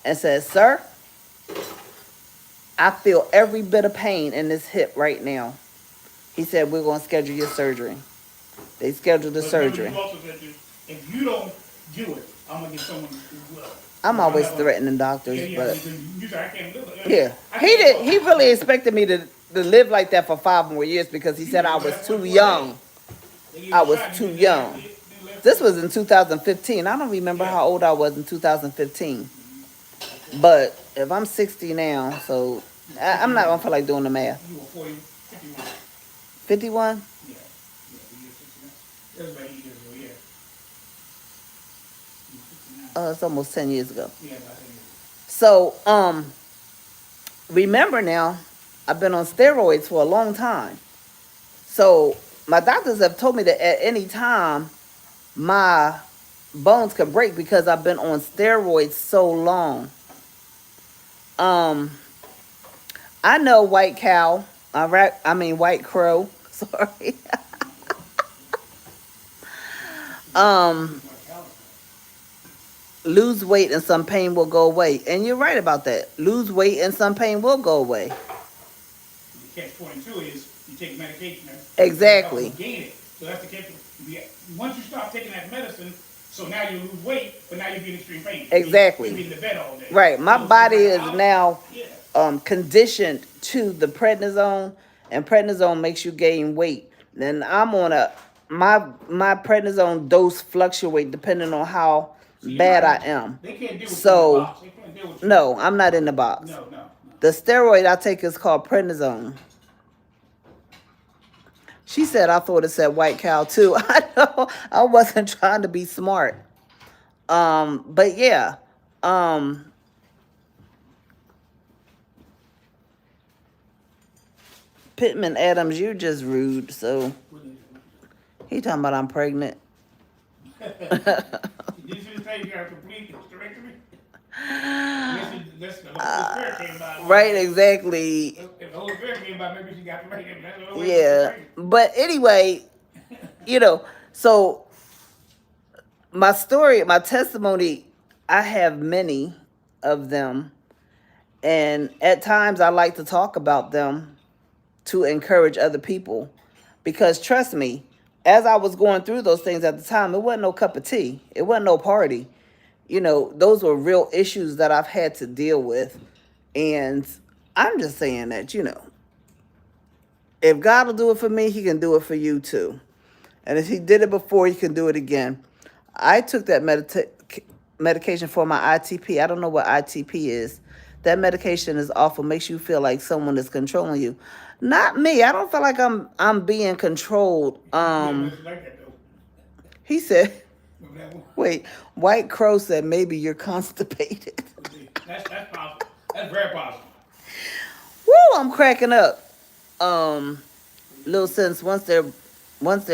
and said, sir, I feel every bit of pain in this hip right now. He said, we're going to schedule your surgery. They scheduled the But remember, surgery. you also said this, if you don't do it, I'm gonna get someone who will. I'm always not gonna- threatening doctors, Yeah, but because you said I can't live it. yeah. I He can't did. live He it. really expected me to live like that for 5 more years because he said I was too young. They give I you a was shot, too you young. live This was in 2015. I don't remember how old I was in 2015. But if I'm 60 now, so I'm not gonna feel like doing the math. You were 40, 51. 51? Yeah. Yeah, you were 69. That was about 8 years ago, yeah. You were 69. It's almost 10 years ago. Yeah, about 10 years. So, remember now, I've been on steroids for a long time. So my doctors have told me that at any time my bones could break because I've been on steroids so long. I know white cow. White crow. Sorry. Lose weight and some pain will go away. And you're right about that. Lose weight and some pain will go away. The catch-22 is you take medication. Exactly. You gain it. So that's the catch. Once you stop taking that medicine, so now you lose weight, but now you're in extreme pain. Exactly. You'll be in the bed all day. Right. My So body it's is like, now yeah. conditioned to the prednisone, and prednisone makes you gain weight. Then I'm on my prednisone dose fluctuate depending on how bad I am. They can't deal with So, you in the box. They can't deal with you. No, I'm not in the box. No. The steroid I take is called prednisone. She said I thought it said white cow too. I know I wasn't trying to be smart. But yeah. Pittman Adams, you just rude. So he talking about I'm pregnant. Did you say you got a complete hysterectomy? That's the Holy Spirit came by. Right, exactly. If the Holy Spirit came by, maybe she got pregnant. That's the only way she Yeah. got pregnant. But anyway, so my story, my testimony, I have many of them. And at times I like to talk about them to encourage other people. Because trust me, as I was going through those things at the time, it wasn't no cup of tea. It wasn't no party. Those were real issues that I've had to deal with. And I'm just saying that, if God will do it for me, he can do it for you too. And if he did it before, he can do it again. I took that medication for my ITP. I don't know what ITP is. That medication is awful. Makes you feel like someone is controlling you. Not me. I don't feel like I'm being controlled. Yeah, it's like that, though. He said, Remember that one? wait, White Crow said maybe you're constipated. That's possible. That's very possible. Woo, I'm cracking up. Little sense, once they're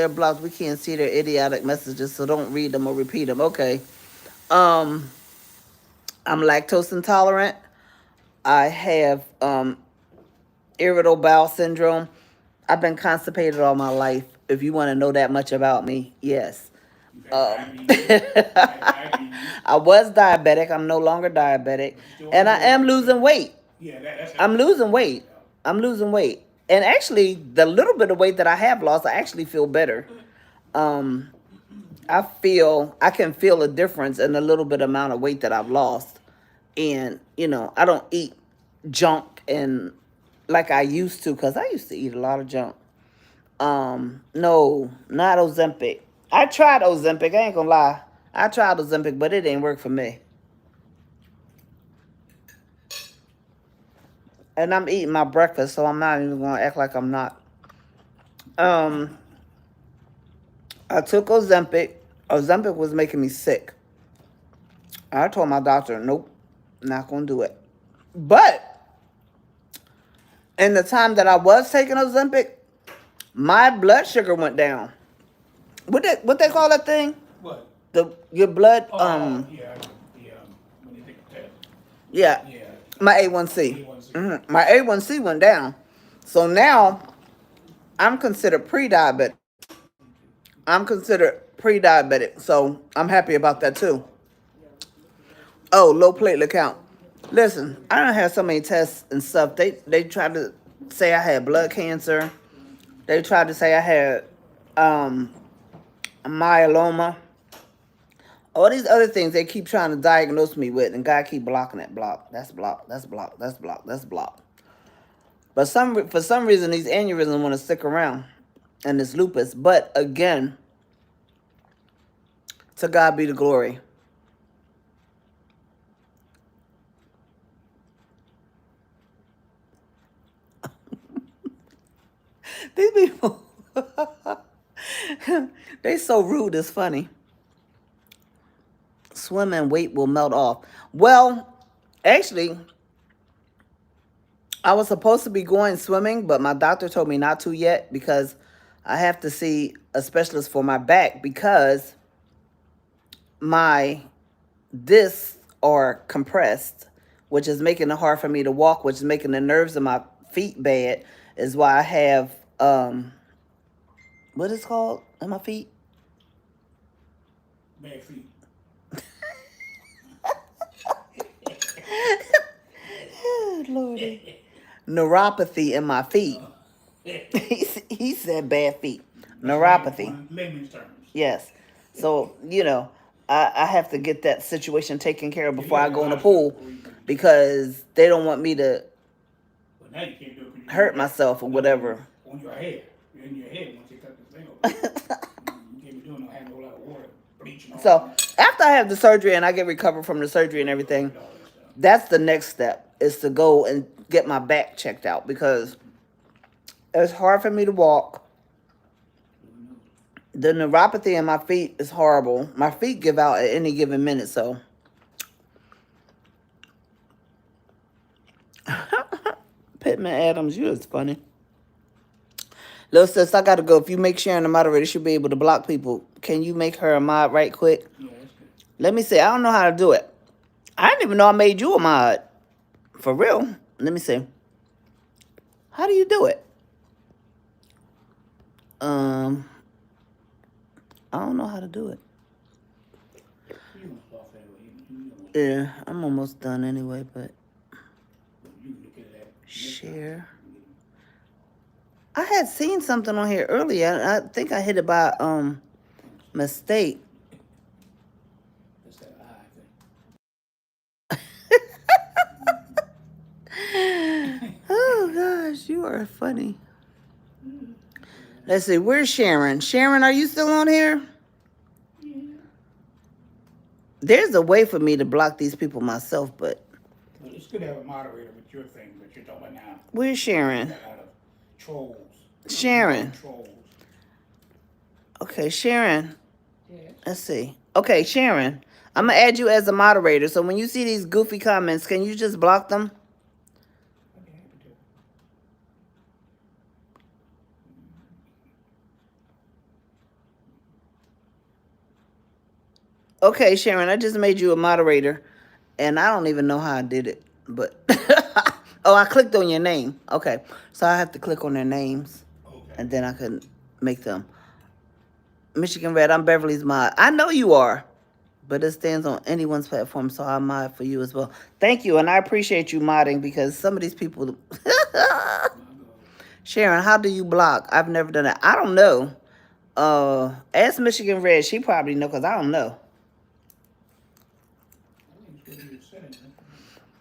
blocked, we can't see their idiotic messages, so don't read them or repeat them. Okay. I'm lactose intolerant. I have irritable bowel syndrome. I've been constipated all my life. If you want to know that much about me, yes. I was diabetic. I'm no longer diabetic, and I am losing weight. Yeah, that's I'm losing weight. I'm losing weight. And actually, the little bit of weight that I have lost, I actually feel better. Um, I can feel a difference in the little bit amount of weight that I've lost. And, I don't eat junk and like I used to, because I used to eat a lot of junk. No, not Ozempic. I tried Ozempic, I ain't gonna lie. I tried Ozempic, but it didn't work for me. And I'm eating my breakfast, so I'm not even gonna act like I'm not. Um, I took Ozempic. Ozempic was making me sick. I told my doctor, nope, not gonna do it. But in the time that I was taking Ozempic, my blood sugar went down. What they call that thing? What? Your blood Yeah, the when you take the test. yeah, Yeah, my A1C. A1C. My A1C went down. So now I'm considered pre-diabetic. I'm considered pre-diabetic. So I'm happy about that too. Oh, low platelet count. Listen, I don't have so many tests and stuff. They tried to say I had blood cancer. They tried to say I had um myeloma. All these other things they keep trying to diagnose me with, and God keep blocking it. Block. That's block. That's block. That's block. That's block. But for some reason these aneurysms want to stick around, and this lupus. But again, to God be the glory. These people, they so rude. It's funny. Swimming weight will melt off. Well, actually, I was supposed to be going swimming, but my doctor told me not to yet because I have to see a specialist for my back because my discs are compressed, which is making it hard for me to walk, which is making the nerves in my feet bad, is why I have what is it called in my feet? Bad feet. Oh, Lordy. Neuropathy in my feet. He said bad feet. Neuropathy. In layman's terms. Yes. So, I have to get that situation taken care of before I go in the pool because they don't want me to But now you can't do it 'cause you hurt myself or whatever. on your head. You're in your head once you cut this thing open. You can't be doing no having a whole lot of water, bleach and all So that. after I have the surgery and I get recovered from the surgery and everything, that's the next step is to go and get my back checked out because it's hard for me to walk. The neuropathy in my feet is horrible. My feet give out at any given minute, so. Pittman Adams, you is funny. Little sis, I gotta go. If you make Sharon a moderator, she'll be able to block people. Can you make her a mod right quick? Yeah, that's good. Let me see. I don't know how to do it. I didn't even know I made you a mod. For real. Let me see. How do you do it? I don't know how to do it. You must off that way. Yeah, I'm almost done anyway, but You can look at that. share. I had seen something on here earlier. I think I hit it by mistake. That's that eye thing. Oh gosh, you are funny. Let's see, where's Sharon? Sharon, are you still on here? Yeah. There's a way for me to block these people myself, but But it's good to have a moderator with your thing that you're talking about now. where's Sharon? Got a lot of trolls. Sharon. Trolls. Okay, Sharon. Yeah. Let's see. Okay, Sharon. I'm gonna add you as a moderator. So when you see these goofy comments, can you just block them? I'd be happy to. Okay, Sharon, I just made you a moderator, and I don't even know how I did it, but oh, I clicked on your name. Okay, so I have to click on their names, Okay. and then I can make them. Michigan Red, I'm Beverly's mod. I know you are, but it stands on anyone's platform, so I mod for you as well. Thank you, and I appreciate you modding because some of these people, Sharon, how do you block? I've never done it. I don't know. Ask Michigan Red. She probably know because I don't know.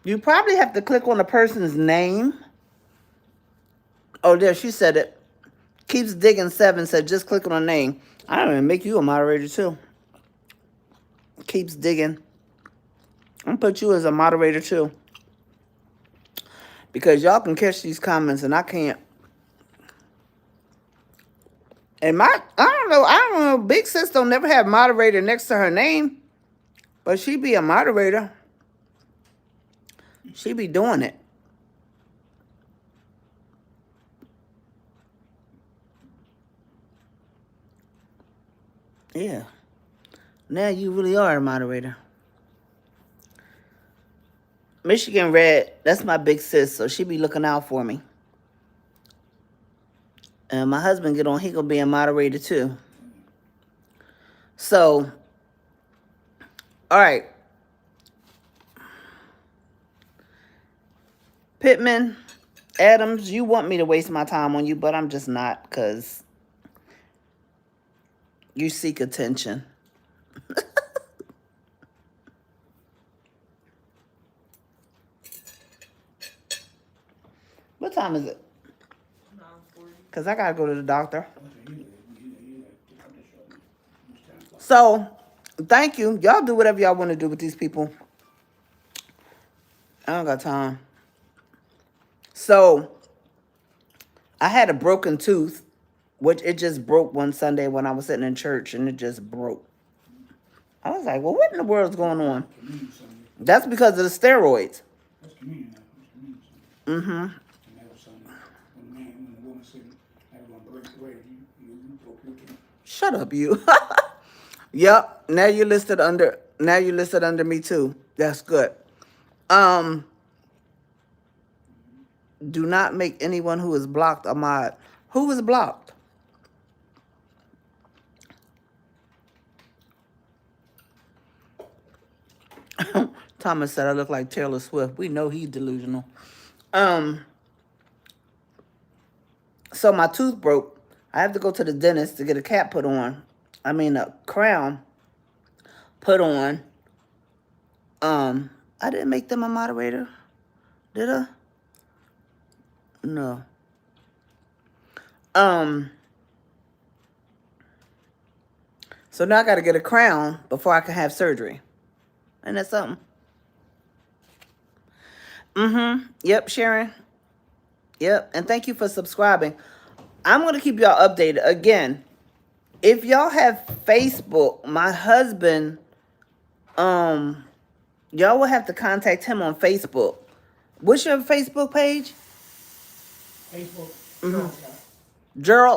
You probably have to click on the person's name. Oh, there, she said it. Keeps digging 7 said just click on a name. I don't even make you a moderator too. Keeps digging. I'm gonna put you as a moderator too. Because y'all can catch these comments and I can't. And I don't know, Big Sis don't never have moderator next to her name. But she be a moderator. She be doing it. Yeah. Now you really are a moderator. Michigan Red, that's my big sis, so she be looking out for me. And my husband get on, he gonna be a moderator too. So, all right. Pittman, Adams, you want me to waste my time on you, but I'm just not because you seek attention. What time is it? 9:40. Because I got to go to the doctor. So, thank you. Y'all do whatever y'all want to do with these people. I don't got time. So, I had a broken tooth, which it just broke one Sunday when I was sitting in church, and it just broke. I was like, well, what in the world's going on? That's because of the steroids. Mm-hmm. Shut up, you. Yep. Now you're listed under me too. That's good. Do not make anyone who is blocked a mod. Who is blocked? Thomas said I look like Taylor Swift. We know he's delusional. So my tooth broke. I have to go to the dentist to get a cap put on. I mean a crown put on. I didn't make them a moderator. Did I? No. So now I got to get a crown before I can have surgery. Ain't that something? Yep, Sharon. Yep. And thank you for subscribing. I'm going to keep y'all updated. Again, if y'all have Facebook, my husband, y'all will have to contact him on Facebook. What's your Facebook page? Facebook. Gerald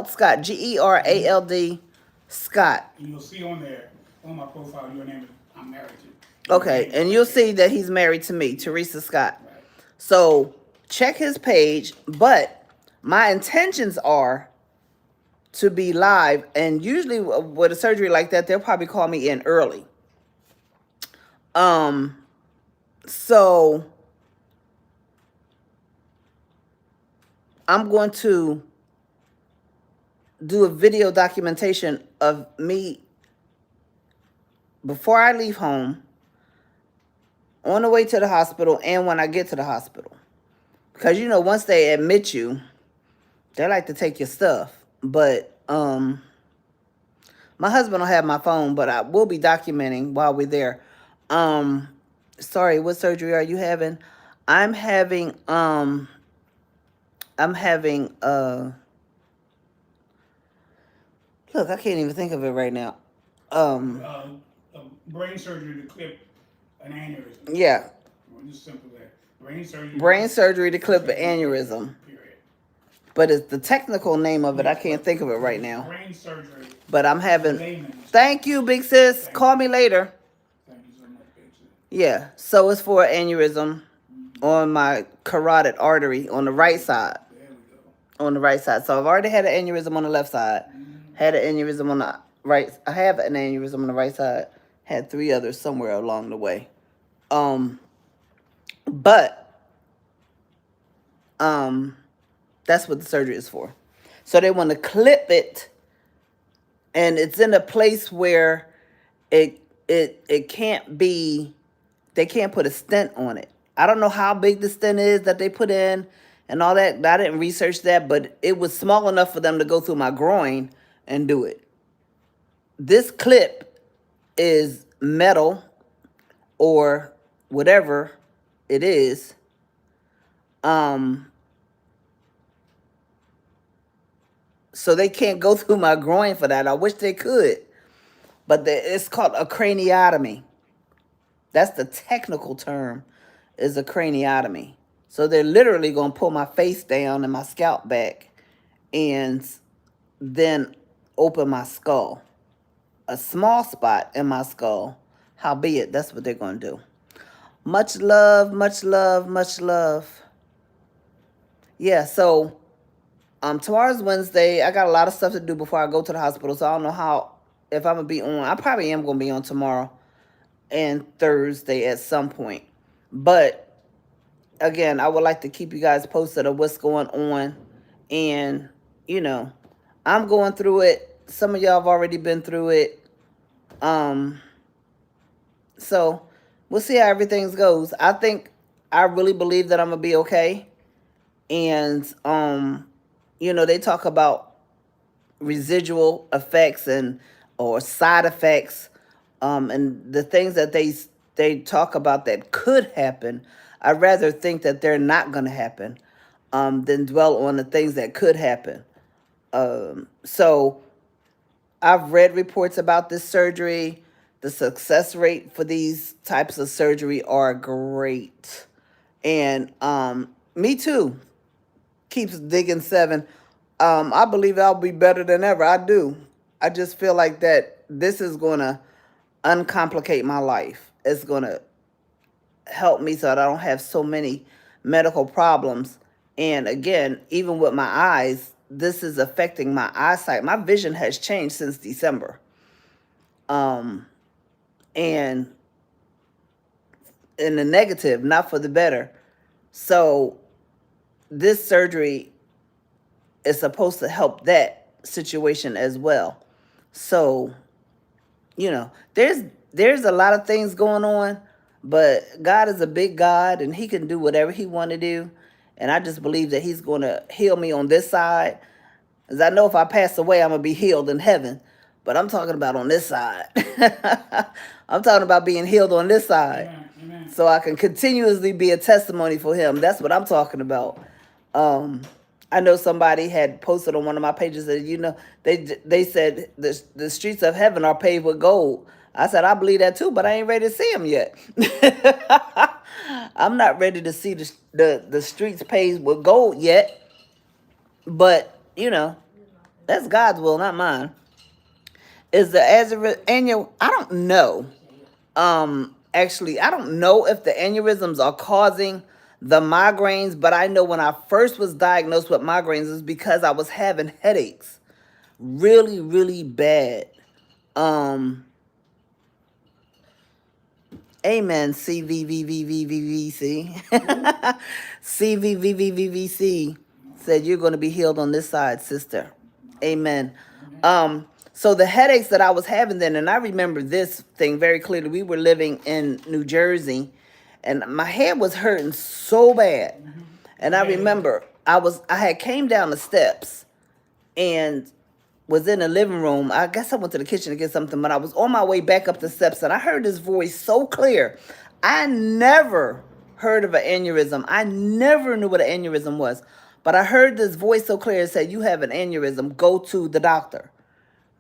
Scott. Gerald Scott. And you'll see on there, on my profile, your name is, I'm married to. Okay, and you'll see that he's married to me, Teresa Scott. Right. So check his page, but my intentions are to be live, and usually with a surgery like that, they'll probably call me in early. So I'm going to do a video documentation of me before I leave home, on the way to the hospital, and when I get to the hospital. Because, you know, once they admit you, they like to take your stuff. But my husband will have my phone, but I will be documenting while we're there. Sorry, what surgery are you having? I'm having look, I can't even think of it right now. Brain surgery to clip an aneurysm. Yeah. Just simple that. Brain surgery to clip an aneurysm. Period. But it's the technical name of it. I can't think of it right now. Brain surgery. But I'm having. Thank you, big sis. Call me later. Thank you so much, big sis. Yeah. So it's for aneurysm on my carotid artery on the right side. There we go. On the right side. So I've already had an aneurysm on the left side. Had an aneurysm on the right. I have an aneurysm on the right side. Had 3 others somewhere along the way. But That's what the surgery is for. So they want to clip it, and it's in a place where it can't be. They can't put a stent on it. I don't know how big the stent is that they put in and all that. I didn't research that, but it was small enough for them to go through my groin and do it. This clip is metal or whatever it is. So they can't go through my groin for that. I wish they could, but it's called a craniotomy. That's the technical term, is a craniotomy. So they're literally going to pull my face down and my scalp back and then open my skull. A small spot in my skull. Howbeit, that's what they're going to do. Much love, much love, much love. Yeah, so tomorrow's Wednesday. I got a lot of stuff to do before I go to the hospital, so I don't know if I'm going to be on. I probably am going to be on tomorrow and Thursday at some point. But again, I would like to keep you guys posted of what's going on. And, I'm going through it. Some of y'all have already been through it. So we'll see how everything goes. I really believe that I'm going to be okay. And, they talk about residual effects or side effects. And the things that they talk about that could happen, I'd rather think that they're not going to happen than dwell on the things that could happen. So I've read reports about this surgery. The success rate for these types of surgery are great. And me too. Keeps digging 7. I believe I'll be better than ever. I do. I just feel like that this is going to uncomplicate my life. It's going to help me so that I don't have so many medical problems. And again, even with my eyes, this is affecting my eyesight. My vision has changed since December. And in the negative, not for the better. So this surgery is supposed to help that situation as well. So, there's a lot of things going on, but God is a big God and he can do whatever he want to do. And I just believe that he's going to heal me on this side. As I know if I pass away, I'm going to be healed in heaven. But I'm talking about on this side. I'm talking about being healed on this side. Amen. Amen. So I can continuously be a testimony for him. That's what I'm talking about. I know somebody had posted on one of my pages that, they said the streets of heaven are paved with gold. I said, I believe that too, but I ain't ready to see them yet. I'm not ready to see the streets paved with gold yet. But, that's God's will, not mine. Is the annual, I don't know. Actually, I don't know if the aneurysms are causing the migraines, but I know when I first was diagnosed with migraines is because I was having headaches really, really bad. Amen. CVVVVVVC. CVVVVVC said you're going to be healed on this side, sister. Amen. So the headaches that I was having then, and I remember this thing very clearly. We were living in New Jersey, and my head was hurting so bad. And I remember I had came down the steps and was in the living room. I guess I went to the kitchen to get something, but I was on my way back up the steps and I heard this voice so clear. I never heard of an aneurysm. I never knew what an aneurysm was, but I heard this voice so clear. It said, you have an aneurysm, go to the doctor.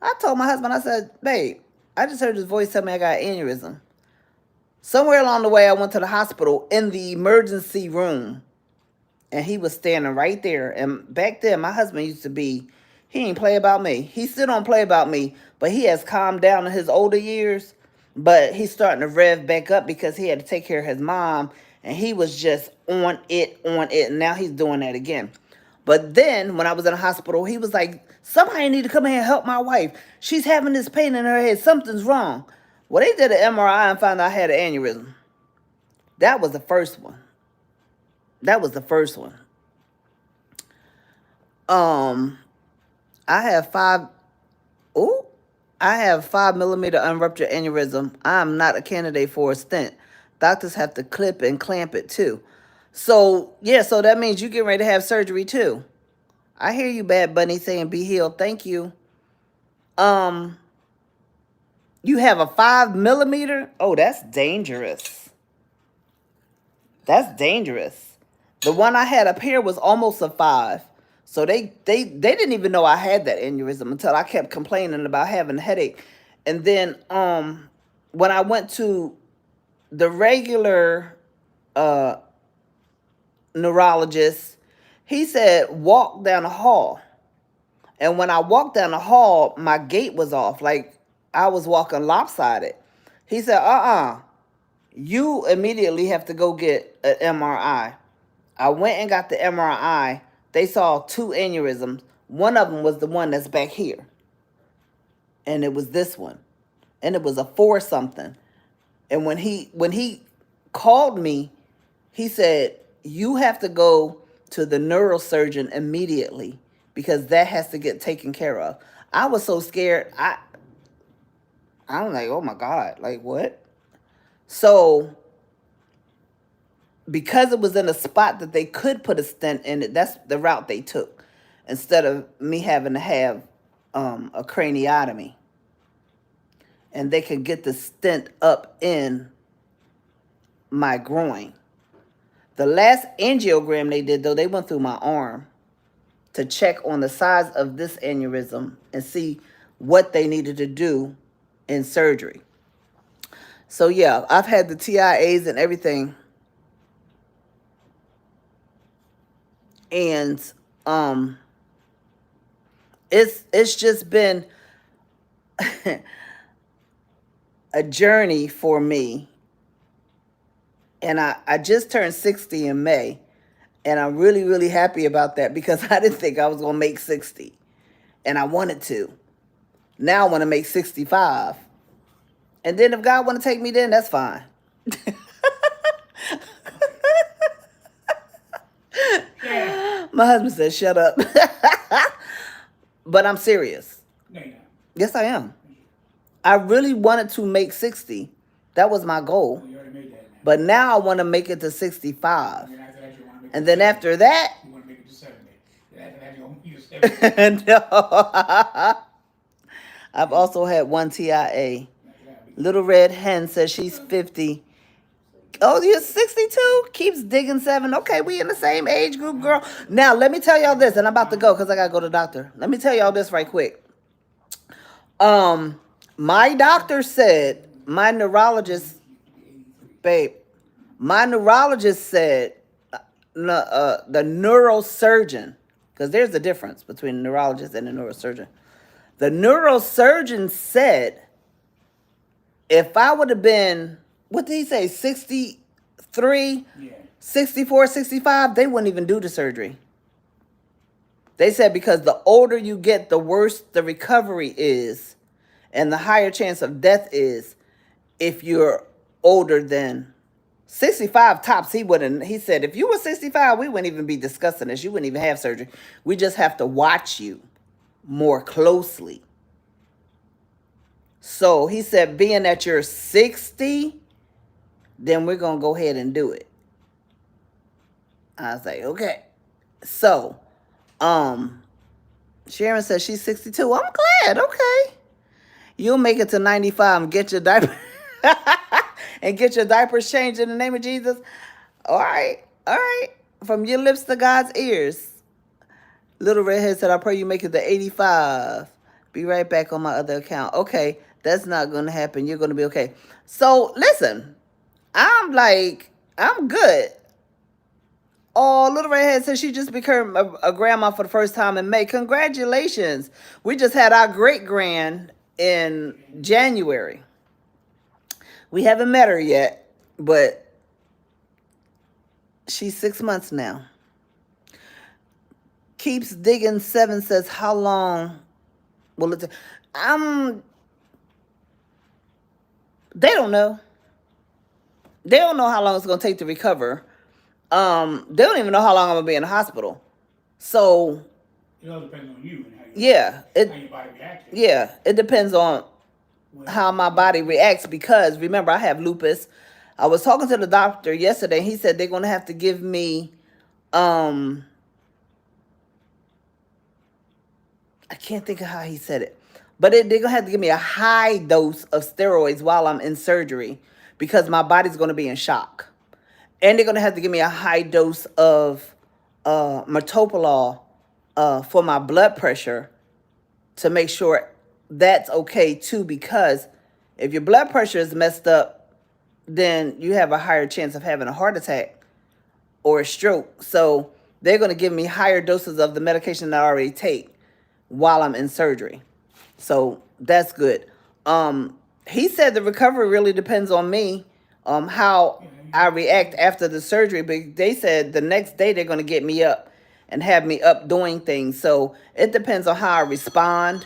I told my husband, I said, babe, I just heard this voice tell me I got an aneurysm. Somewhere along the way, I went to the hospital in the emergency room, and he was standing right there. And back then, my husband used to be, he ain't play about me. He still don't play about me, but he has calmed down in his older years. But he's starting to rev back up because he had to take care of his mom, and he was just on it, and now he's doing that again. But then, when I was in the hospital, he was like, somebody need to come here and help my wife. She's having this pain in her head. Something's wrong. Well, they did an MRI and found out I had an aneurysm. That was the first one. Um, I have five. Oh, I have 5 millimeter unruptured aneurysm. I am not a candidate for a stent. Doctors have to clip and clamp it too. So yeah, so that means you get ready to have surgery too. I hear you, Bad Bunny, saying be healed. Thank you. Um, you have a 5 millimeter? Oh, that's dangerous. That's dangerous. The one I had up here was almost a 5. So they didn't even know I had that aneurysm until I kept complaining about having a headache. And then when I went to the regular uh neurologist, he said walk down the hall. And when I walked down the hall, my gait was off. Like I was walking lopsided. He said, you immediately have to go get an MRI. I went and got the MRI. They saw 2 aneurysms. One of them was the one that's back here. And it was this one. And it was a 4 something. And when he called me, he said, you have to go to the neurosurgeon immediately because that has to get taken care of. I was so scared. I was like, oh my God, like what? So because it was in a spot that they could put a stent in it, that's the route they took instead of me having to have a craniotomy. And they could get the stent up in my groin. The last angiogram they did, though, they went through my arm to check on the size of this aneurysm and see what they needed to do in surgery. So, yeah, I've had the TIAs and everything. And it's just been a journey for me. And I just turned 60 in May. And I'm really, really happy about that because I didn't think I was going to make 60. And I wanted to. Now I want to make 65. And then if God want to take me then, that's fine. Yeah. My husband says, shut up. But I'm serious. No, you're not. Yes, I am. I really wanted to make 60. That was my goal. You already made that now. But now I want to make it to 65. And then after that, you want to make it And to then 70. after that, You want to make it to 70. Then after that, you're going to make it to 70. no. I've also had one TIA. Little Red Hen says she's 50. Oh, you're 62? Keeps digging 7. Okay, we in the same age group, girl. Now, let me tell y'all this, and I'm about to go because I got to go to the doctor. Let me tell y'all this right quick. My doctor said, my neurologist said, the neurosurgeon, because there's a difference between a neurologist and a neurosurgeon. The neurosurgeon said, if I would have been, what did he say, 63, Yeah. 64, 65, they wouldn't even do the surgery. They said because the older you get, the worse the recovery is and the higher chance of death is if you're older than 65 tops. He said, if you were 65, we wouldn't even be discussing this. You wouldn't even have surgery. We just have to watch you more closely. So he said, being that you're 60, then we're going to go ahead and do it. I was like, okay. So, Sharon says she's 62. I'm glad. Okay. You'll make it to 95 and get your diaper and get your diapers changed in the name of Jesus. All right. All right. From your lips to God's ears. Little Redhead said, I pray you make it to 85. Be right back on my other account. Okay. That's not going to happen. You're going to be okay. So, listen. I'm good. Oh, Little Redhead said she just became a grandma for the first time in May. Congratulations. We just had our great-grand in January. We haven't met her yet, but she's 6 months now. Keeps Digging 7 says, how long will it take? They don't know. They don't know how long it's going to take to recover. They don't even know how long I'm going to be in the hospital. So, It all depends on you and how Yeah, how your body reacts. yeah, it depends on how my body reacts because remember I have lupus. I was talking to the doctor yesterday. He said they're gonna have to give me I can't think of how he said it, but they're gonna have to give me a high dose of steroids while I'm in surgery because my body's gonna be in shock, and they're gonna have to give me a high dose of metoprolol for my blood pressure to make sure that's okay too, because if your blood pressure is messed up, then you have a higher chance of having a heart attack or a stroke. So they're going to give me higher doses of the medication that I already take while I'm in surgery. So that's good. He said the recovery really depends on me, how I react after the surgery. But they said the next day they're going to get me up and have me up doing things. So it depends on how I respond.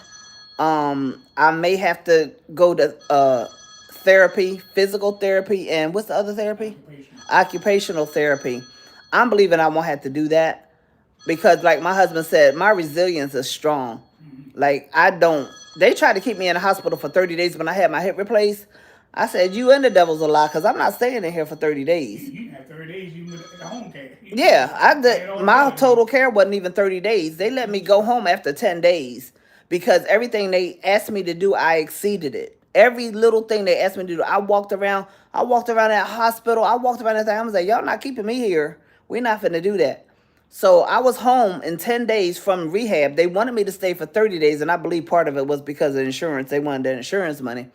I may have to go to therapy, physical therapy, and what's the other therapy? Occupational therapy. I'm believing I won't have to do that because, like my husband said, my resilience is strong. Like I don't. They tried to keep me in the hospital for 30 days when I had my hip replaced. I said, "You and the devil's a lie," because I'm not staying in here for 30 days. You can have 30 days you at the home care. Yeah, I did. My total care wasn't even 30 days. They let me go home after 10 days because everything they asked me to do, I exceeded it. Every little thing they asked me to do, I walked around. I walked around that hospital. I walked around that thing. I was like, y'all not keeping me here. We're not finna do that. So I was home in 10 days from rehab. They wanted me to stay for 30 days, and I believe part of it was because of insurance. They wanted that insurance money.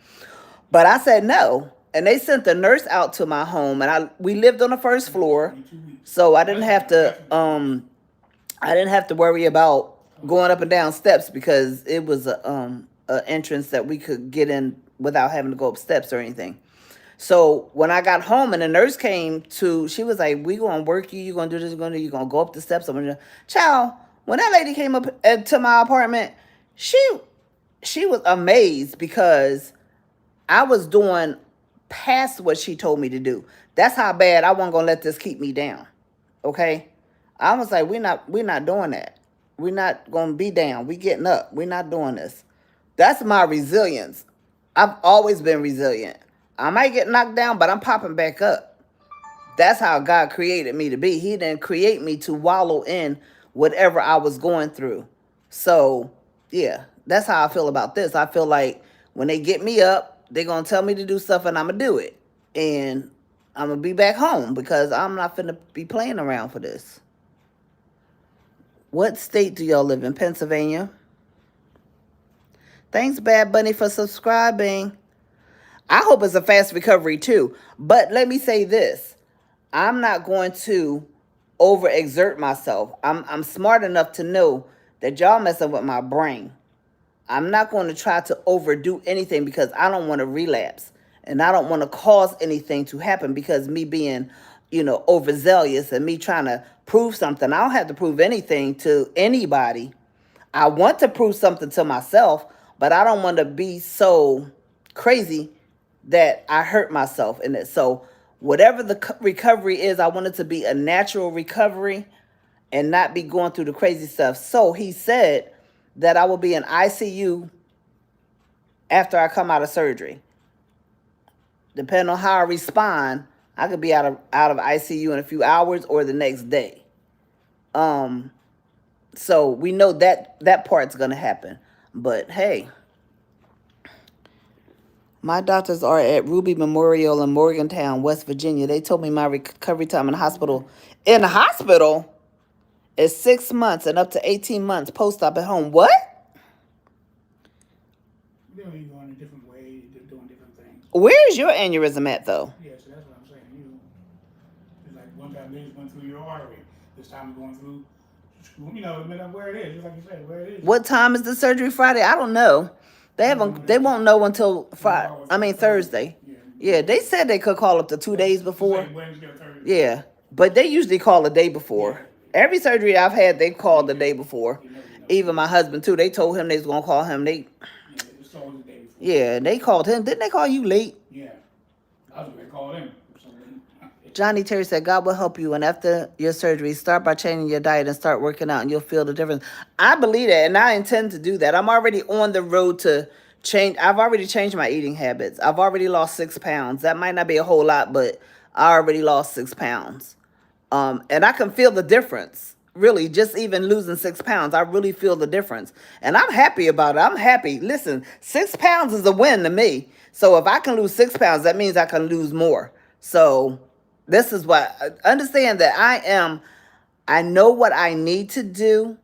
But I said no. And they sent the nurse out to my home, and we lived on the first floor. So I didn't have to worry about going up and down steps because it was a entrance that we could get in without having to go up steps or anything. So when I got home and the nurse came she was like, "We gonna work you. You gonna do this. You gonna go up the steps." I'm gonna, child. When that lady came up to my apartment, she was amazed because I was doing past what she told me to do. That's how bad I wasn't gonna let this keep me down. Okay, I was like, we're not doing that. We're not gonna be down. We getting up. We're not doing this. That's my resilience. I've always been resilient. I might get knocked down, but I'm popping back up. That's how God created me to be. He didn't create me to wallow in whatever I was going through. So, yeah, that's how I feel about this. I feel like when they get me up, they're going to tell me to do stuff and I'm going to do it. And I'm going to be back home because I'm not finna be playing around for this. What state do y'all live in? Pennsylvania? Thanks, Bad Bunny, for subscribing. I hope it's a fast recovery too. But let me say this. I'm not going to overexert myself. I'm smart enough to know that y'all messing with my brain. I'm not going to try to overdo anything because I don't want to relapse. And I don't want to cause anything to happen because me being, overzealous and me trying to prove something. I don't have to prove anything to anybody. I want to prove something to myself, but I don't want to be so crazy that I hurt myself in it. So whatever the recovery is, I want it to be a natural recovery and not be going through the crazy stuff. So he said that I will be in ICU after I come out of surgery. Depending on how I respond, I could be out of ICU in a few hours or the next day. So we know that part's gonna happen. But hey, my doctors are at Ruby Memorial in Morgantown, West Virginia. They told me my recovery time in the hospital is 6 months and up to 18 months post-op at home. What? They're going a different way. They're doing different things. Where is your aneurysm at, though? Yeah, so that's what I'm saying. It's like one time they just went through your artery. This time we're going through, no matter where it is. Just like you said, where it is. What time is the surgery Friday? I don't know. They won't know until Thursday. Yeah, they said they could call up to 2 days before. Wednesday or Thursday. Yeah, but they usually call the day before. Every surgery I've had, they called the day before. Even my husband too. They told him they was gonna call him. Yeah, they called him. Didn't they call you late? Yeah, I was gonna call him. Johnny Terry said, God will help you. And after your surgery, start by changing your diet and start working out, and you'll feel the difference. I believe that, and I intend to do that. I'm already on the road to change. I've already changed my eating habits. I've already lost 6 pounds. That might not be a whole lot, but I already lost 6 pounds. And I can feel the difference. Really, just even losing 6 pounds, I really feel the difference. And I'm happy about it. I'm happy. Listen, 6 pounds is a win to me. So if I can lose 6 pounds, that means I can lose more. So this is what, understand that I know what I need to do,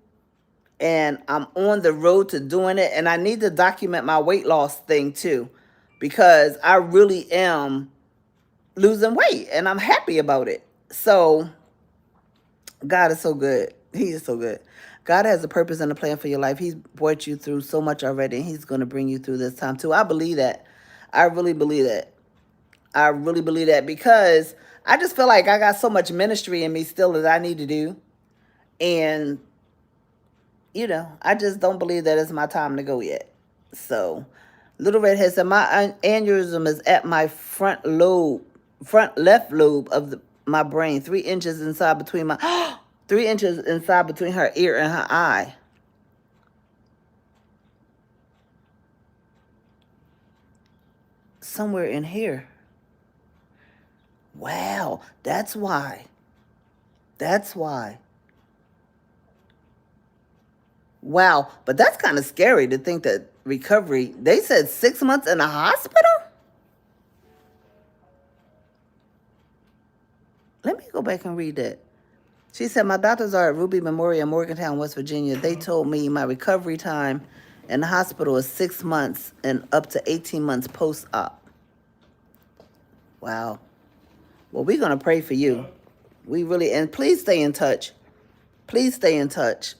and I'm on the road to doing it. And I need to document my weight loss thing too, because I really am losing weight and I'm happy about it. So God is so good. He is so good. God has a purpose and a plan for your life. He's brought you through so much already, and he's going to bring you through this time too. I believe that. I really believe that. I really believe that, because I just feel like I got so much ministry in me still that I need to do. And, I just don't believe that it's my time to go yet. So, Little Redhead said, my aneurysm is at my front left lobe of my brain, 3 inches inside between my, 3 inches inside between her ear and her eye. Somewhere in here. Wow, that's why. That's why. Wow, but that's kind of scary to think that recovery, they said 6 months in a hospital? Let me go back and read that. She said, my doctors are at Ruby Memorial in Morgantown, West Virginia. They told me my recovery time in the hospital is 6 months and up to 18 months post-op. Wow. Well, we're going to pray for you. We really, and please stay in touch. Please stay in touch.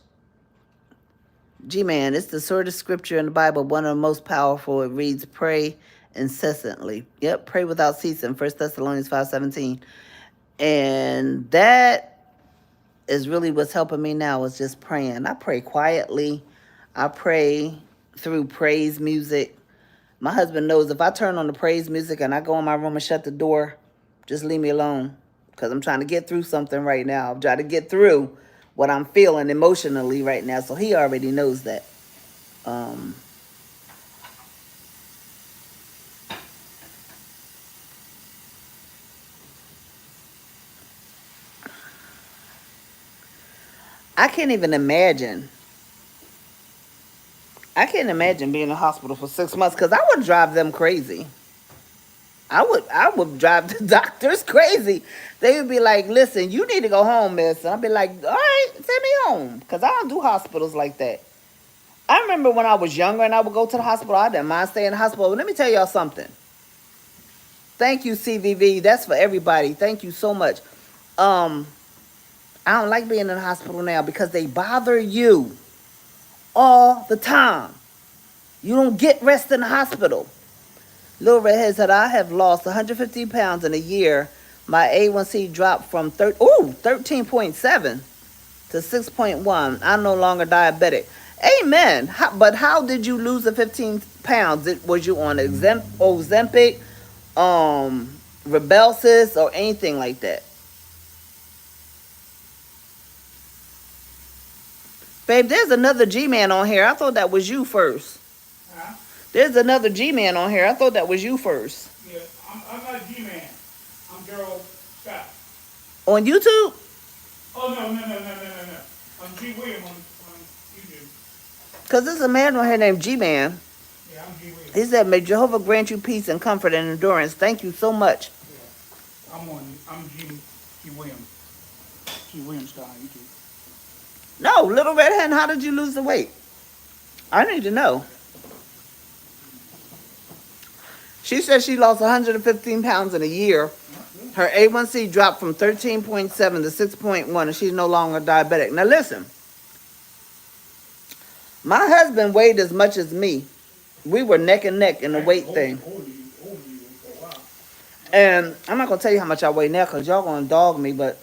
G-Man, it's the sort of scripture in the Bible, one of the most powerful. It reads, pray incessantly. Yep, pray without ceasing, 1 Thessalonians 5:17. And that is really what's helping me now, is just praying. I pray quietly. I pray through praise music. My husband knows if I turn on the praise music and I go in my room and shut the door, just leave me alone, because I'm trying to get through something right now. I'm trying to get through what I'm feeling emotionally right now. So he already knows that. I can't even imagine. I can't imagine being in the hospital for 6 months, because I would drive them crazy. I would drive the doctors crazy. They would be like, listen, you need to go home, miss. And I'd be like, all right, send me home, because I don't do hospitals like that. I remember when I was younger and I would go to the hospital, I didn't mind staying in the hospital. But let me tell y'all something. Thank you, CVV. That's for everybody. Thank you so much. I don't like being in the hospital now, because they bother you all the time. You don't get rest in the hospital. Little Redhead said, I have lost 150 pounds in a year. My A1C dropped from 13.7 to 6.1. I'm no longer diabetic. Amen. But how did you lose the 15 pounds? Was you on Ozempic, Rybelsus, or anything like that? Babe, there's another G-Man on here. I thought that was you first. Huh? There's another G-Man on here. I thought that was you first. Yeah, I'm not G-Man. I'm Gerald Scott. On YouTube? Oh, no. I'm G. William on YouTube. Because there's a man on here named G-Man. Yeah, I'm G. William. He said, may Jehovah grant you peace and comfort and endurance. Thank you so much. Yeah. I'm G. William. G. William Scott on YouTube. No, Little Red Hen, how did you lose the weight? I need to know. She said she lost 115 pounds in a year. Her A1C dropped from 13.7 to 6.1, and she's no longer diabetic. Now listen, my husband weighed as much as me. We were neck and neck in the weight thing. And I'm not going to tell you how much I weigh now, because y'all going to dog me, but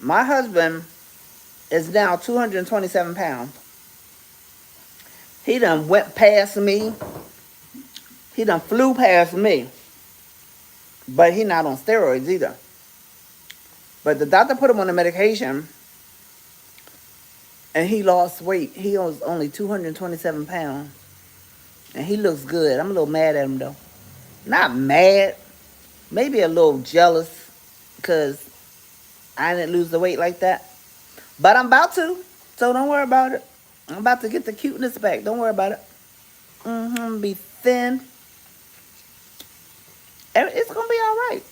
my husband is now 227 pounds. He done went past me. He done flew past me. but he not on steroids either. But the doctor put him on the medication, and he lost weight. He was only 227 pounds, and he looks good. I'm a little mad at him though. Not mad, maybe a little jealous, because I didn't lose the weight like that. But I'm about to, so don't worry about it. I'm about to get the cuteness back. Don't worry about it. Be thin. It's gonna be all right.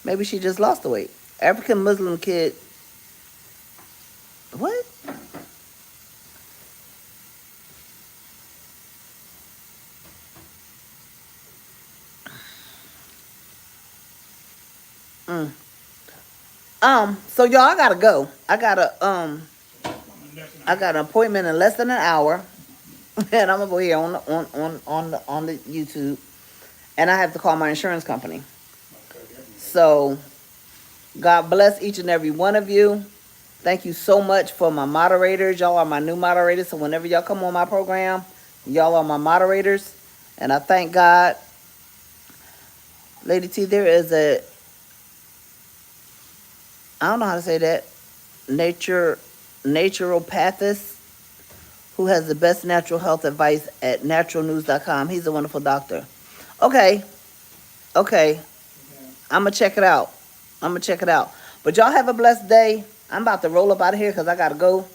Maybe she just lost the weight. African Muslim kid. What? So y'all, I gotta go. I got an appointment in less than an hour, and I'm gonna go here on the YouTube, and I have to call my insurance company. So, God bless each and every one of you. Thank you so much for my moderators. Y'all are my new moderators. So whenever y'all come on my program, y'all are my moderators, and I thank God. Lady T, there is I don't know how to say that, naturopathist who has the best natural health advice at naturalnews.com. He's a wonderful doctor. Okay. I'm going to check it out. But y'all have a blessed day. I'm about to roll up out of here because I got to go.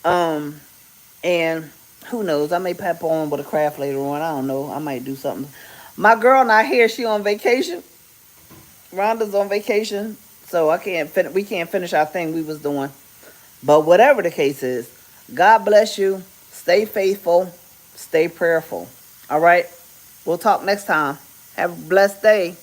And who knows? I may pop on with a craft later on. I don't know. I might do something. My girl not here. She on vacation. Rhonda's on vacation. So we can't finish our thing we was doing. But whatever the case is, God bless you. Stay faithful. Stay prayerful. All right? We'll talk next time. Have a blessed day.